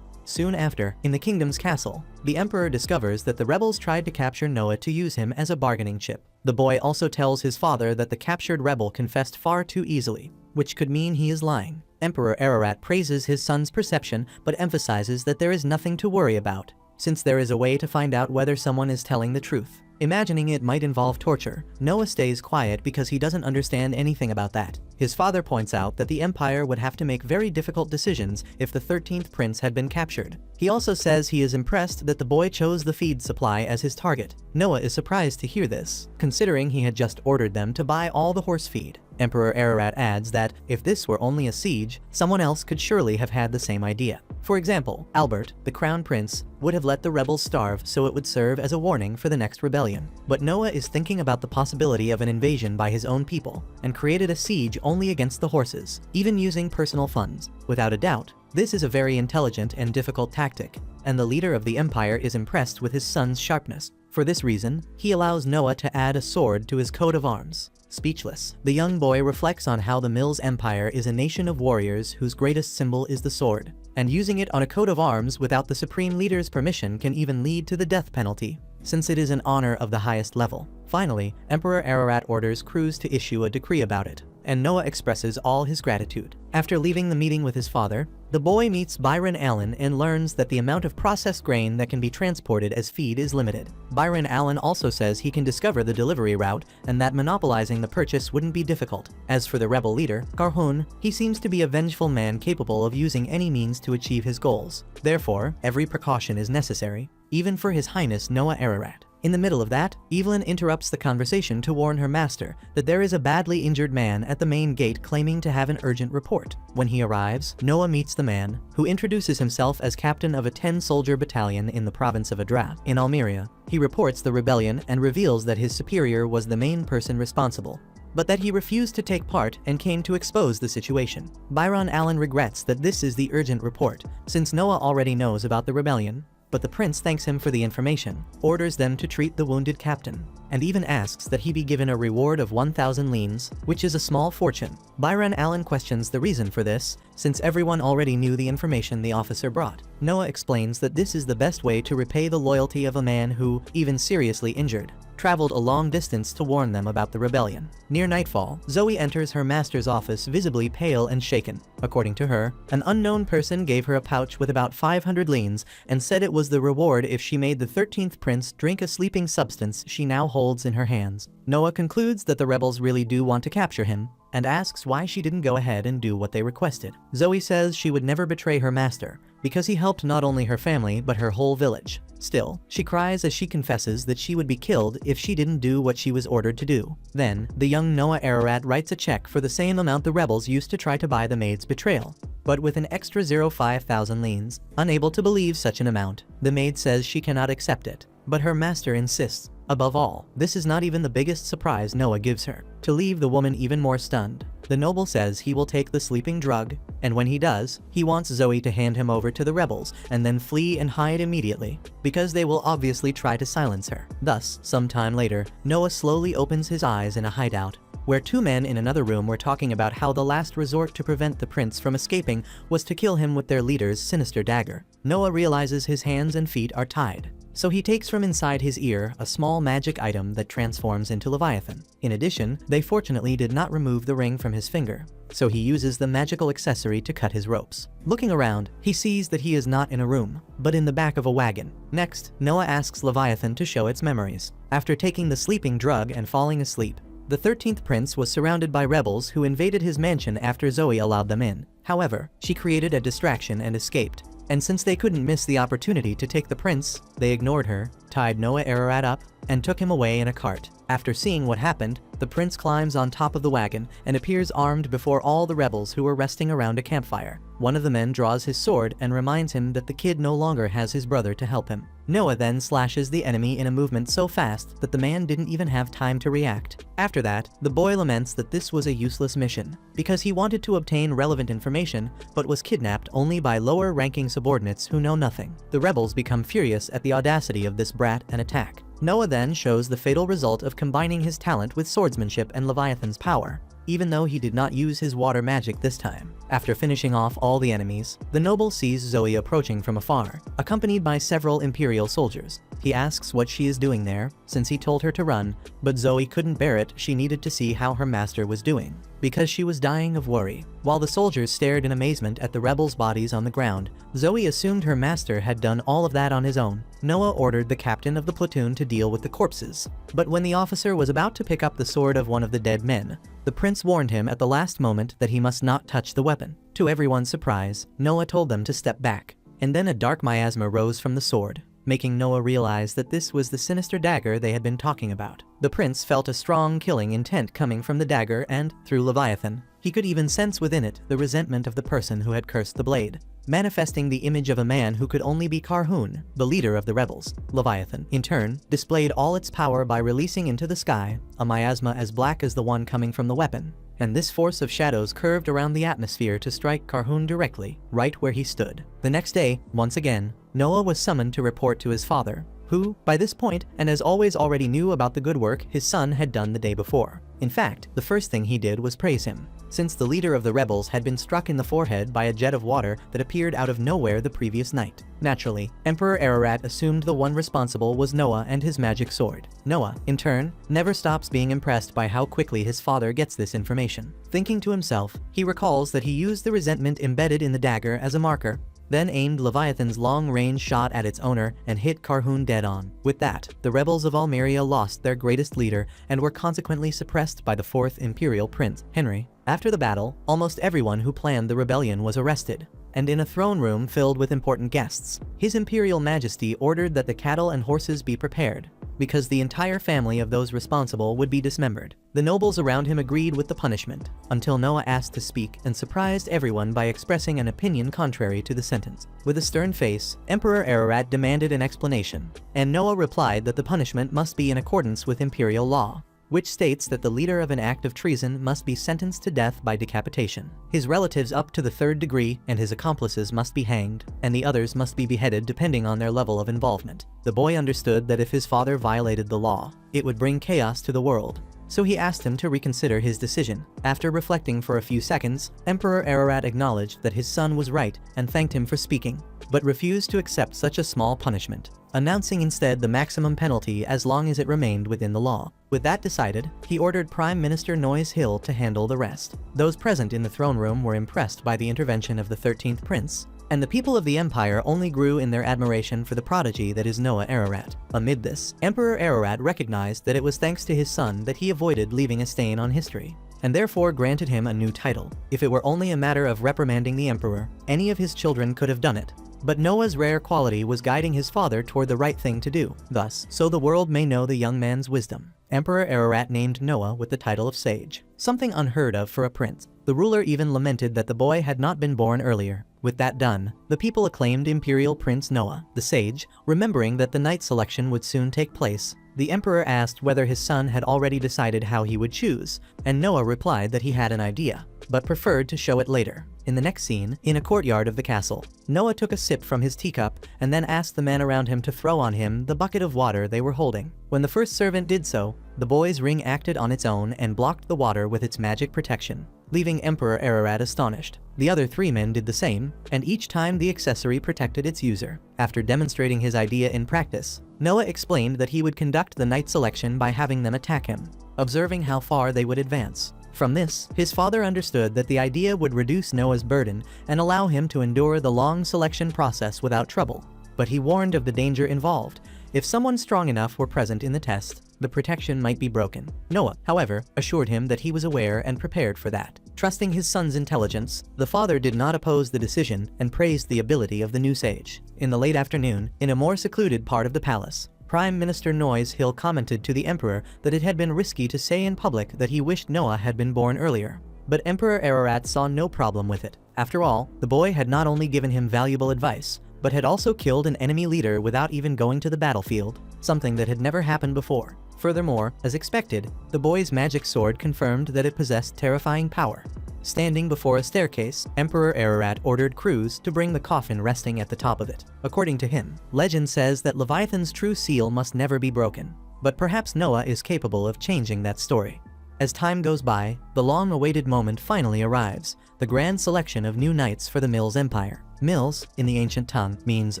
Soon after, in the kingdom's castle, the emperor discovers that the rebels tried to capture Noah to use him as a bargaining chip. The boy also tells his father that the captured rebel confessed far too easily, which could mean he is lying. Emperor Ararat praises his son's perception but emphasizes that there is nothing to worry about, since there is a way to find out whether someone is telling the truth. Imagining it might involve torture, Noah stays quiet because he doesn't understand anything about that. His father points out that the empire would have to make very difficult decisions if the 13th prince had been captured. He also says he is impressed that the boy chose the feed supply as his target. Noah is surprised to hear this, considering he had just ordered them to buy all the horse feed. Emperor Ararat adds that, if this were only a siege, someone else could surely have had the same idea. For example, Albert, the crown prince, would have let the rebels starve so it would serve as a warning for the next rebellion. But Noah is thinking about the possibility of an invasion by his own people, and created a siege only against the horses, even using personal funds. Without a doubt, this is a very intelligent and difficult tactic, and the leader of the empire is impressed with his son's sharpness. For this reason, he allows Noah to add a sword to his coat of arms. Speechless, the young boy reflects on how the Mills Empire is a nation of warriors whose greatest symbol is the sword, and using it on a coat of arms without the supreme leader's permission can even lead to the death penalty, since it is an honor of the highest level. Finally, Emperor Ararat orders crews to issue a decree about it, and Noah expresses all his gratitude. After leaving the meeting with his father, the boy meets Byron Allen and learns that the amount of processed grain that can be transported as feed is limited. Byron Allen also says he can discover the delivery route and that monopolizing the purchase wouldn't be difficult. As for the rebel leader, Karhun, he seems to be a vengeful man capable of using any means to achieve his goals. Therefore, every precaution is necessary, even for His Highness Noah Ararat. In the middle of that, Evelyn interrupts the conversation to warn her master that there is a badly injured man at the main gate claiming to have an urgent report. When he arrives, Noah meets the man, who introduces himself as captain of a 10-soldier battalion in the province of Adra, in Almeria. He reports the rebellion and reveals that his superior was the main person responsible, but that he refused to take part and came to expose the situation. Byron Allen regrets that this is the urgent report, since Noah already knows about the rebellion, but the prince thanks him for the information, orders them to treat the wounded captain, and even asks that he be given a reward of 1,000 leans, which is a small fortune. Byron Allen questions the reason for this, since everyone already knew the information the officer brought. Noah explains that this is the best way to repay the loyalty of a man who, even seriously injured, traveled a long distance to warn them about the rebellion. Near nightfall, Zoe enters her master's office visibly pale and shaken. According to her, an unknown person gave her a pouch with about 500 leans and said it was the reward if she made the 13th prince drink a sleeping substance she now holds in her hands. Noah concludes that the rebels really do want to capture him, and asks why she didn't go ahead and do what they requested. Zoe says she would never betray her master, because he helped not only her family but her whole village. Still, she cries as she confesses that she would be killed if she didn't do what she was ordered to do. Then, the young Noah Ararat writes a check for the same amount the rebels used to try to buy the maid's betrayal, but with an extra 5,000 leans. Unable to believe such an amount, the maid says she cannot accept it, but her master insists. Above all, this is not even the biggest surprise Noah gives her. To leave the woman even more stunned, the noble says he will take the sleeping drug, and when he does, he wants Zoe to hand him over to the rebels and then flee and hide immediately, because they will obviously try to silence her. Thus, sometime later, Noah slowly opens his eyes in a hideout, where two men in another room were talking about how the last resort to prevent the prince from escaping was to kill him with their leader's sinister dagger. Noah realizes his hands and feet are tied, so he takes from inside his ear a small magic item that transforms into Leviathan. In addition, they fortunately did not remove the ring from his finger, so he uses the magical accessory to cut his ropes. Looking around, he sees that he is not in a room, but in the back of a wagon. Next, Noah asks Leviathan to show its memories. After taking the sleeping drug and falling asleep, the 13th prince was surrounded by rebels who invaded his mansion after Zoe allowed them in. However, she created a distraction and escaped. And since they couldn't miss the opportunity to take the prince, they ignored her, tied Noah Ararat up, and took him away in a cart. After seeing what happened, the prince climbs on top of the wagon and appears armed before all the rebels who were resting around a campfire. One of the men draws his sword and reminds him that the kid no longer has his brother to help him. Noah then slashes the enemy in a movement so fast that the man didn't even have time to react. After that, the boy laments that this was a useless mission, because he wanted to obtain relevant information, but was kidnapped only by lower-ranking subordinates who know nothing. The rebels become furious at the audacity of this brat and attack. Noah then shows the fatal result of combining his talent with swordsmanship and Leviathan's power, even though he did not use his water magic this time. After finishing off all the enemies, the noble sees Zoe approaching from afar, accompanied by several imperial soldiers. He asks what she is doing there, since he told her to run, but Zoe couldn't bear it. She needed to see how her master was doing, because she was dying of worry. While the soldiers stared in amazement at the rebels' bodies on the ground, Zoe assumed her master had done all of that on his own. Noah ordered the captain of the platoon to deal with the corpses, but when the officer was about to pick up the sword of one of the dead men, the prince warned him at the last moment that he must not touch the weapon. To everyone's surprise, Noah told them to step back, and then a dark miasma rose from the sword, making Noah realize that this was the sinister dagger they had been talking about. The prince felt a strong killing intent coming from the dagger, and, through Leviathan, he could even sense within it the resentment of the person who had cursed the blade, manifesting the image of a man who could only be Karhun, the leader of the rebels. Leviathan, in turn, displayed all its power by releasing into the sky a miasma as black as the one coming from the weapon, and this force of shadows curved around the atmosphere to strike Karhun directly, right where he stood. The next day, once again, Noah was summoned to report to his father, who, by this point, and as always already knew about the good work his son had done the day before. In fact, the first thing he did was praise him, since the leader of the rebels had been struck in the forehead by a jet of water that appeared out of nowhere the previous night. Naturally, Emperor Ararat assumed the one responsible was Noah and his magic sword. Noah, in turn, never stops being impressed by how quickly his father gets this information. Thinking to himself, he recalls that he used the resentment embedded in the dagger as a marker, then aimed Leviathan's long-range shot at its owner and hit Carhoon dead-on. With that, the rebels of Almeria lost their greatest leader and were consequently suppressed by the 4th Imperial Prince, Henry. After the battle, almost everyone who planned the rebellion was arrested, and in a throne room filled with important guests, His Imperial Majesty ordered that the cattle and horses be prepared, because the entire family of those responsible would be dismembered. The nobles around him agreed with the punishment, until Noah asked to speak and surprised everyone by expressing an opinion contrary to the sentence. With a stern face, Emperor Ararat demanded an explanation, and Noah replied that the punishment must be in accordance with imperial law, which states that the leader of an act of treason must be sentenced to death by decapitation. His relatives up to the 3rd degree and his accomplices must be hanged, and the others must be beheaded depending on their level of involvement. The boy understood that if his father violated the law, it would bring chaos to the world, so he asked him to reconsider his decision. After reflecting for a few seconds, Emperor Ararat acknowledged that his son was right and thanked him for speaking, but refused to accept such a small punishment, announcing instead the maximum penalty as long as it remained within the law. With that decided, he ordered Prime Minister Noise Hill to handle the rest. Those present in the throne room were impressed by the intervention of the 13th Prince, and the people of the Empire only grew in their admiration for the prodigy that is Noah Ararat. Amid this, Emperor Ararat recognized that it was thanks to his son that he avoided leaving a stain on history, and therefore granted him a new title. If it were only a matter of reprimanding the emperor, any of his children could have done it. But Noah's rare quality was guiding his father toward the right thing to do. Thus, so the world may know the young man's wisdom, Emperor Ararat named Noah with the title of Sage, something unheard of for a prince. The ruler even lamented that the boy had not been born earlier. With that done, the people acclaimed Imperial Prince Noah, the Sage. Remembering that the knight selection would soon take place, the emperor asked whether his son had already decided how he would choose, and Noah replied that he had an idea, but preferred to show it later. In the next scene, in a courtyard of the castle, Noah took a sip from his teacup and then asked the men around him to throw on him the bucket of water they were holding. When the first servant did so, the boy's ring acted on its own and blocked the water with its magic protection, leaving Emperor Ararat astonished. The other 3 men did the same, and each time the accessory protected its user. After demonstrating his idea in practice, Noah explained that he would conduct the knight selection by having them attack him, observing how far they would advance. From this, his father understood that the idea would reduce Noah's burden and allow him to endure the long selection process without trouble. But he warned of the danger involved. If someone strong enough were present in the test, the protection might be broken. Noah, however, assured him that he was aware and prepared for that. Trusting his son's intelligence, the father did not oppose the decision and praised the ability of the new sage. In the late afternoon, in a more secluded part of the palace, Prime Minister Noise Hill commented to the emperor that it had been risky to say in public that he wished Noah had been born earlier. But Emperor Ararat saw no problem with it. After all, the boy had not only given him valuable advice, but had also killed an enemy leader without even going to the battlefield, something that had never happened before. Furthermore, as expected, the boy's magic sword confirmed that it possessed terrifying power. Standing before a staircase, Emperor Ararat ordered crews to bring the coffin resting at the top of it. According to him, legend says that Leviathan's true seal must never be broken, but perhaps Noah is capable of changing that story. As time goes by, the long-awaited moment finally arrives, the grand selection of new knights for the Mills Empire. Mills, in the ancient tongue, means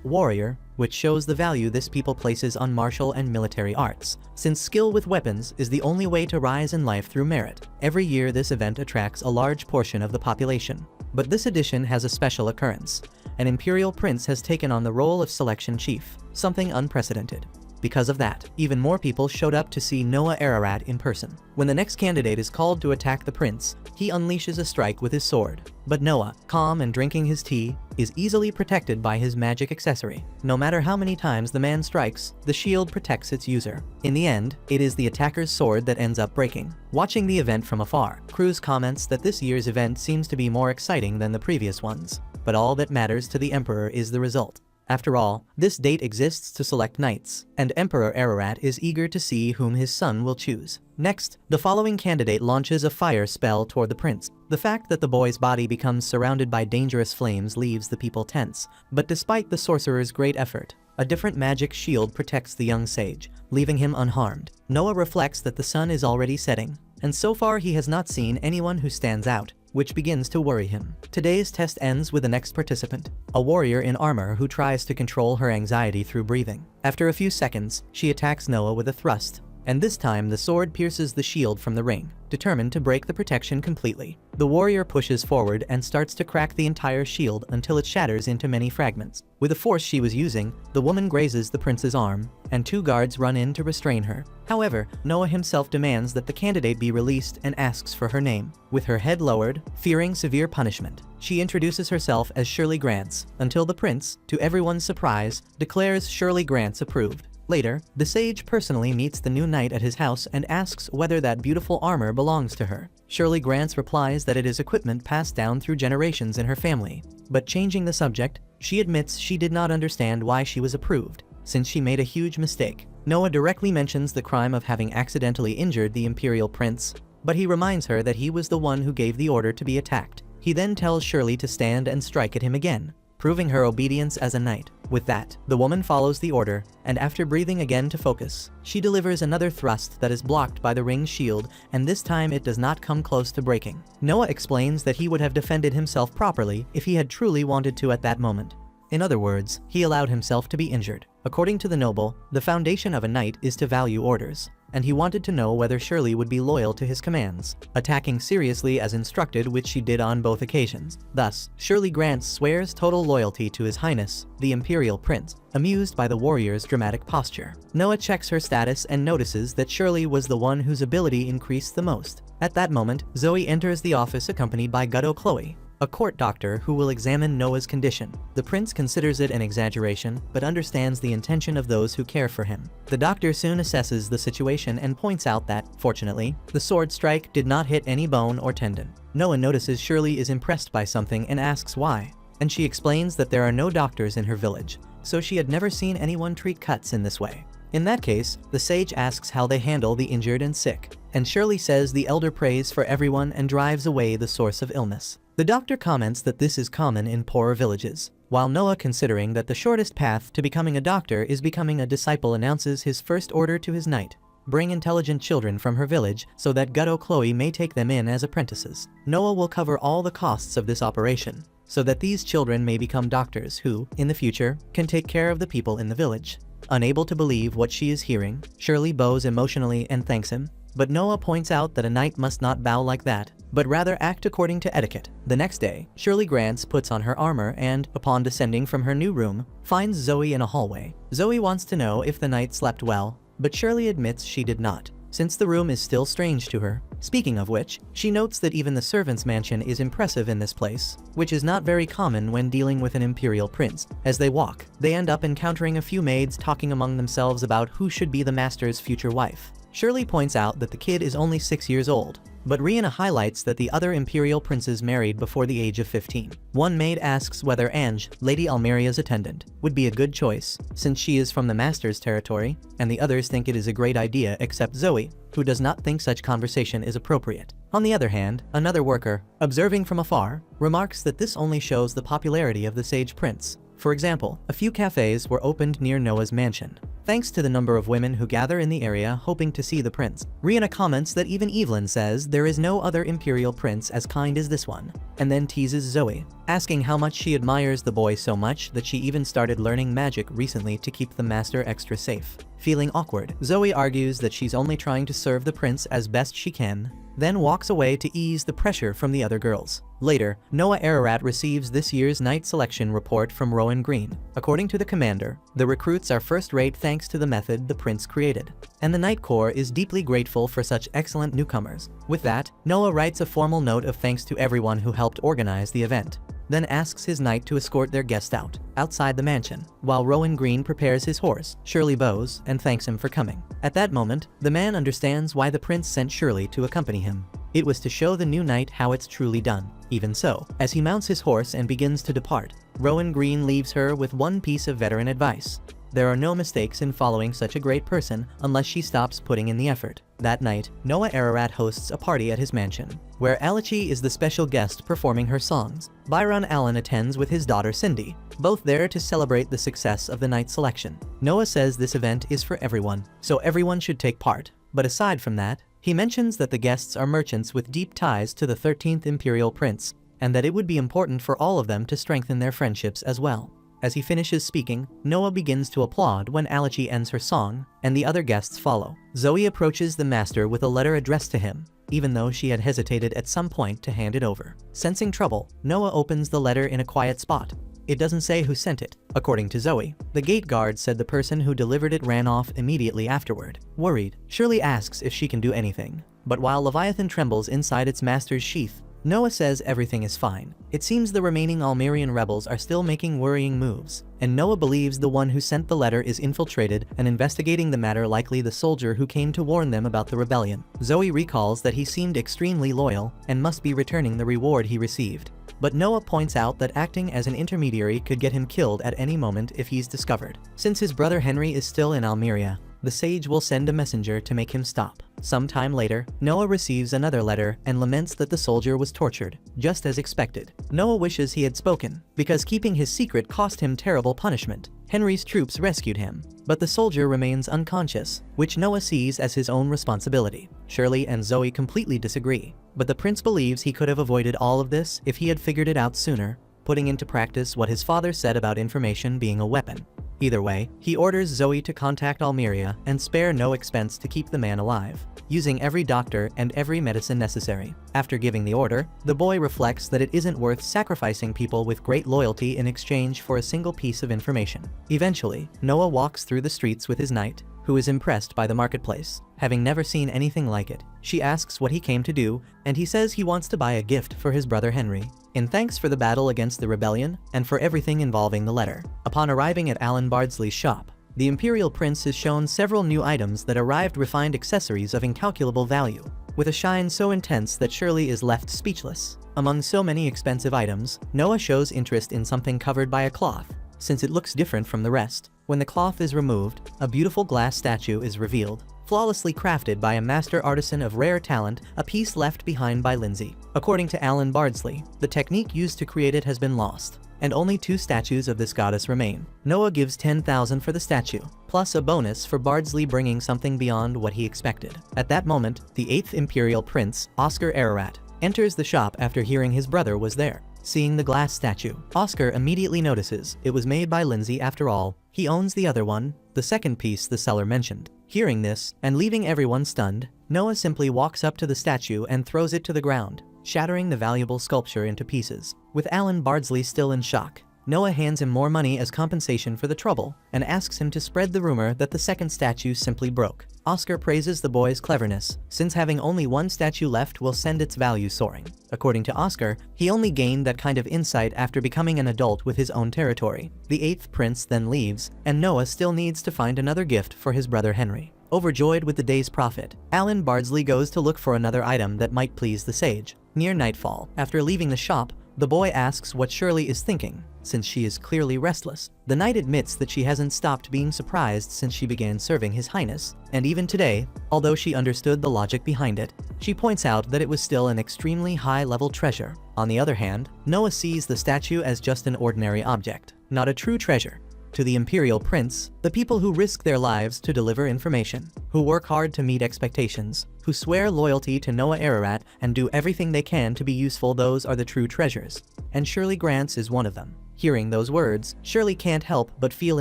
warrior, which shows the value this people places on martial and military arts, since skill with weapons is the only way to rise in life through merit. Every year this event attracts a large portion of the population. But this edition has a special occurrence. An imperial prince has taken on the role of selection chief, something unprecedented. Because of that, even more people showed up to see Noah Ararat in person. When the next candidate is called to attack the prince, he unleashes a strike with his sword. But Noah, calm and drinking his tea, is easily protected by his magic accessory. No matter how many times the man strikes, the shield protects its user. In the end, it is the attacker's sword that ends up breaking. Watching the event from afar, Cruz comments that this year's event seems to be more exciting than the previous ones. But all that matters to the emperor is the result. After all, this date exists to select knights, and Emperor Ararat is eager to see whom his son will choose. Next, the following candidate launches a fire spell toward the prince. The fact that the boy's body becomes surrounded by dangerous flames leaves the people tense, but despite the sorcerer's great effort, a different magic shield protects the young sage, leaving him unharmed. Noah reflects that the sun is already setting, and so far he has not seen anyone who stands out, which begins to worry him. Today's test ends with the next participant, a warrior in armor who tries to control her anxiety through breathing. After a few seconds, she attacks Noah with a thrust, and this time the sword pierces the shield from the ring, determined to break the protection completely. The warrior pushes forward and starts to crack the entire shield until it shatters into many fragments. With the force she was using, the woman grazes the prince's arm, and 2 guards run in to restrain her. However, Noah himself demands that the candidate be released and asks for her name. With her head lowered, fearing severe punishment, she introduces herself as Shirley Grants, until the prince, to everyone's surprise, declares Shirley Grants approved. Later, the sage personally meets the new knight at his house and asks whether that beautiful armor belongs to her. Shirley Grants replies that it is equipment passed down through generations in her family. But changing the subject, she admits she did not understand why she was approved, since she made a huge mistake. Noah directly mentions the crime of having accidentally injured the imperial prince, but he reminds her that he was the one who gave the order to be attacked. He then tells Shirley to stand and strike at him again, proving her obedience as a knight. With that, the woman follows the order, and after breathing again to focus, she delivers another thrust that is blocked by the ring's shield, and this time it does not come close to breaking. Noah explains that he would have defended himself properly if he had truly wanted to at that moment. In other words, he allowed himself to be injured. According to the noble, the foundation of a knight is to value orders, and he wanted to know whether Shirley would be loyal to his commands, attacking seriously as instructed, which she did on both occasions. Thus, Shirley Grants swears total loyalty to His Highness, the Imperial Prince, amused by the warrior's dramatic posture. Noah checks her status and notices that Shirley was the one whose ability increased the most. At that moment, Zoe enters the office accompanied by Gutto Chloe, a court doctor who will examine Noah's condition. The prince considers it an exaggeration, but understands the intention of those who care for him. The doctor soon assesses the situation and points out that, fortunately, the sword strike did not hit any bone or tendon. Noah notices Shirley is impressed by something and asks why, and she explains that there are no doctors in her village, so she had never seen anyone treat cuts in this way. In that case, the sage asks how they handle the injured and sick, and Shirley says the elder prays for everyone and drives away the source of illness. The doctor comments that this is common in poorer villages, while Noah, considering that the shortest path to becoming a doctor is becoming a disciple, announces his first order to his knight: bring intelligent children from her village so that Gutto Chloe may take them in as apprentices. Noah will cover all the costs of this operation, so that these children may become doctors who, in the future, can take care of the people in the village. Unable to believe what she is hearing, Shirley bows emotionally and thanks him, but Noah points out that a knight must not bow like that, but rather act according to etiquette. The next day, Shirley Grants puts on her armor and, upon descending from her new room, finds Zoe in a hallway. Zoe wants to know if the knight slept well, but Shirley admits she did not, since the room is still strange to her. Speaking of which, she notes that even the servant's mansion is impressive in this place, which is not very common when dealing with an imperial prince. As they walk, they end up encountering a few maids talking among themselves about who should be the master's future wife. Shirley points out that the kid is only 6 years old, but Rihanna highlights that the other imperial princes married before the age of 15. One maid asks whether Ange, Lady Almeria's attendant, would be a good choice, since she is from the master's territory, and the others think it is a great idea except Zoe, who does not think such conversation is appropriate. On the other hand, another worker, observing from afar, remarks that this only shows the popularity of the sage prince. For example, a few cafes were opened near Noah's mansion, thanks to the number of women who gather in the area hoping to see the prince. Rihanna comments that even Evelyn says there is no other imperial prince as kind as this one, and then teases Zoe, asking how much she admires the boy so much that she even started learning magic recently to keep the master extra safe. Feeling awkward, Zoe argues that she's only trying to serve the prince as best she can, then walks away to ease the pressure from the other girls. Later, Noah Ararat receives this year's knight selection report from Rowan Green. According to the commander, the recruits are first-rate thanks to the method the prince created, and the Knight Corps is deeply grateful for such excellent newcomers. With that, Noah writes a formal note of thanks to everyone who helped organize the event, then asks his knight to escort their guest outside the mansion. While Rowan Green prepares his horse, Shirley bows and thanks him for coming. At that moment, the man understands why the prince sent Shirley to accompany him. It was to show the new knight how it's truly done. Even so, as he mounts his horse and begins to depart, Rowan Green leaves her with one piece of veteran advice: there are no mistakes in following such a great person unless she stops putting in the effort. That night, Noah Ararat hosts a party at his mansion, where Alichi is the special guest performing her songs. Byron Allen attends with his daughter Cindy, both there to celebrate the success of the knight selection. Noah says this event is for everyone, so everyone should take part, but aside from that, He mentions that the guests are merchants with deep ties to the 13th Imperial Prince, and that it would be important for all of them to strengthen their friendships as well. As he finishes speaking, Noah begins to applaud when Alichi ends her song, and the other guests follow. Zoe approaches the master with a letter addressed to him, even though she had hesitated at some point to hand it over. Sensing trouble, Noah opens the letter in a quiet spot. It doesn't say who sent it. According to Zoe, the gate guard said the person who delivered it ran off immediately afterward. Worried, Shirley asks if she can do anything. But while Leviathan trembles inside its master's sheath, Noah says everything is fine. It seems the remaining Almerian rebels are still making worrying moves, and Noah believes the one who sent the letter is infiltrated and investigating the matter, likely the soldier who came to warn them about the rebellion. Zoe recalls that he seemed extremely loyal and must be returning the reward he received. But Noah points out that acting as an intermediary could get him killed at any moment if he's discovered. Since his brother Henry is still in Almeria, the sage will send a messenger to make him stop. Some time later, Noah receives another letter and laments that the soldier was tortured, just as expected. Noah wishes he had spoken, because keeping his secret cost him terrible punishment. Henry's troops rescued him, but the soldier remains unconscious, which Noah sees as his own responsibility. Shirley and Zoe completely disagree, but the prince believes he could have avoided all of this if he had figured it out sooner, putting into practice what his father said about information being a weapon. Either way, he orders Zoe to contact Almeria and spare no expense to keep the man alive, using every doctor and every medicine necessary. After giving the order, the boy reflects that it isn't worth sacrificing people with great loyalty in exchange for a single piece of information. Eventually, Noah walks through the streets with his knight, who is impressed by the marketplace. Having never seen anything like it, she asks what he came to do, and he says he wants to buy a gift for his brother Henry, in thanks for the battle against the rebellion and for everything involving the letter. Upon arriving at Alan Bardsley's shop, the Imperial Prince is shown several new items that arrived, refined accessories of incalculable value, with a shine so intense that Shirley is left speechless. Among so many expensive items, Noah shows interest in something covered by a cloth, since it looks different from the rest. When the cloth is removed, a beautiful glass statue is revealed, flawlessly crafted by a master artisan of rare talent, a piece left behind by Lindsay. According to Alan Bardsley, the technique used to create it has been lost, and only 2 statues of this goddess remain. Noah gives 10,000 for the statue, plus a bonus for Bardsley bringing something beyond what he expected. At that moment, the 8th Imperial Prince, Oscar Ararat, enters the shop after hearing his brother was there. Seeing the glass statue, Oscar immediately notices it was made by Lindsay after all. He owns the other one, the second piece the seller mentioned. Hearing this, and leaving everyone stunned, Noah simply walks up to the statue and throws it to the ground, shattering the valuable sculpture into pieces. With Alan Bardsley still in shock, Noah hands him more money as compensation for the trouble, and asks him to spread the rumor that the second statue simply broke. Oscar praises the boy's cleverness, since having only one statue left will send its value soaring. According to Oscar, he only gained that kind of insight after becoming an adult with his own territory. The 8th prince then leaves, and Noah still needs to find another gift for his brother Henry. Overjoyed with the day's profit, Alan Bardsley goes to look for another item that might please the sage. Near nightfall, after leaving the shop, the boy asks what Shirley is thinking, since she is clearly restless. The knight admits that she hasn't stopped being surprised since she began serving His Highness, and even today, although she understood the logic behind it, she points out that it was still an extremely high-level treasure. On the other hand, Noah sees the statue as just an ordinary object, not a true treasure. To the Imperial Prince, the people who risk their lives to deliver information, who work hard to meet expectations, who swear loyalty to Noah Ararat and do everything they can to be useful, those are the true treasures. And Shirley Grants is one of them. Hearing those words, Shirley can't help but feel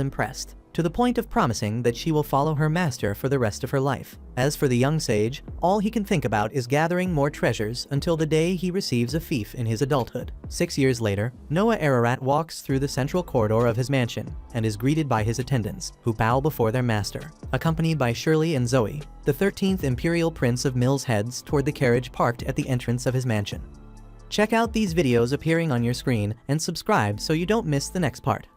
impressed, to the point of promising that she will follow her master for the rest of her life. As for the young sage, all he can think about is gathering more treasures until the day he receives a fief in his adulthood. 6 years later, Noah Ararat walks through the central corridor of his mansion and is greeted by his attendants, who bow before their master. Accompanied by Shirley and Zoe, the 13th Imperial Prince of Mills heads toward the carriage parked at the entrance of his mansion. Check out these videos appearing on your screen and subscribe so you don't miss the next part.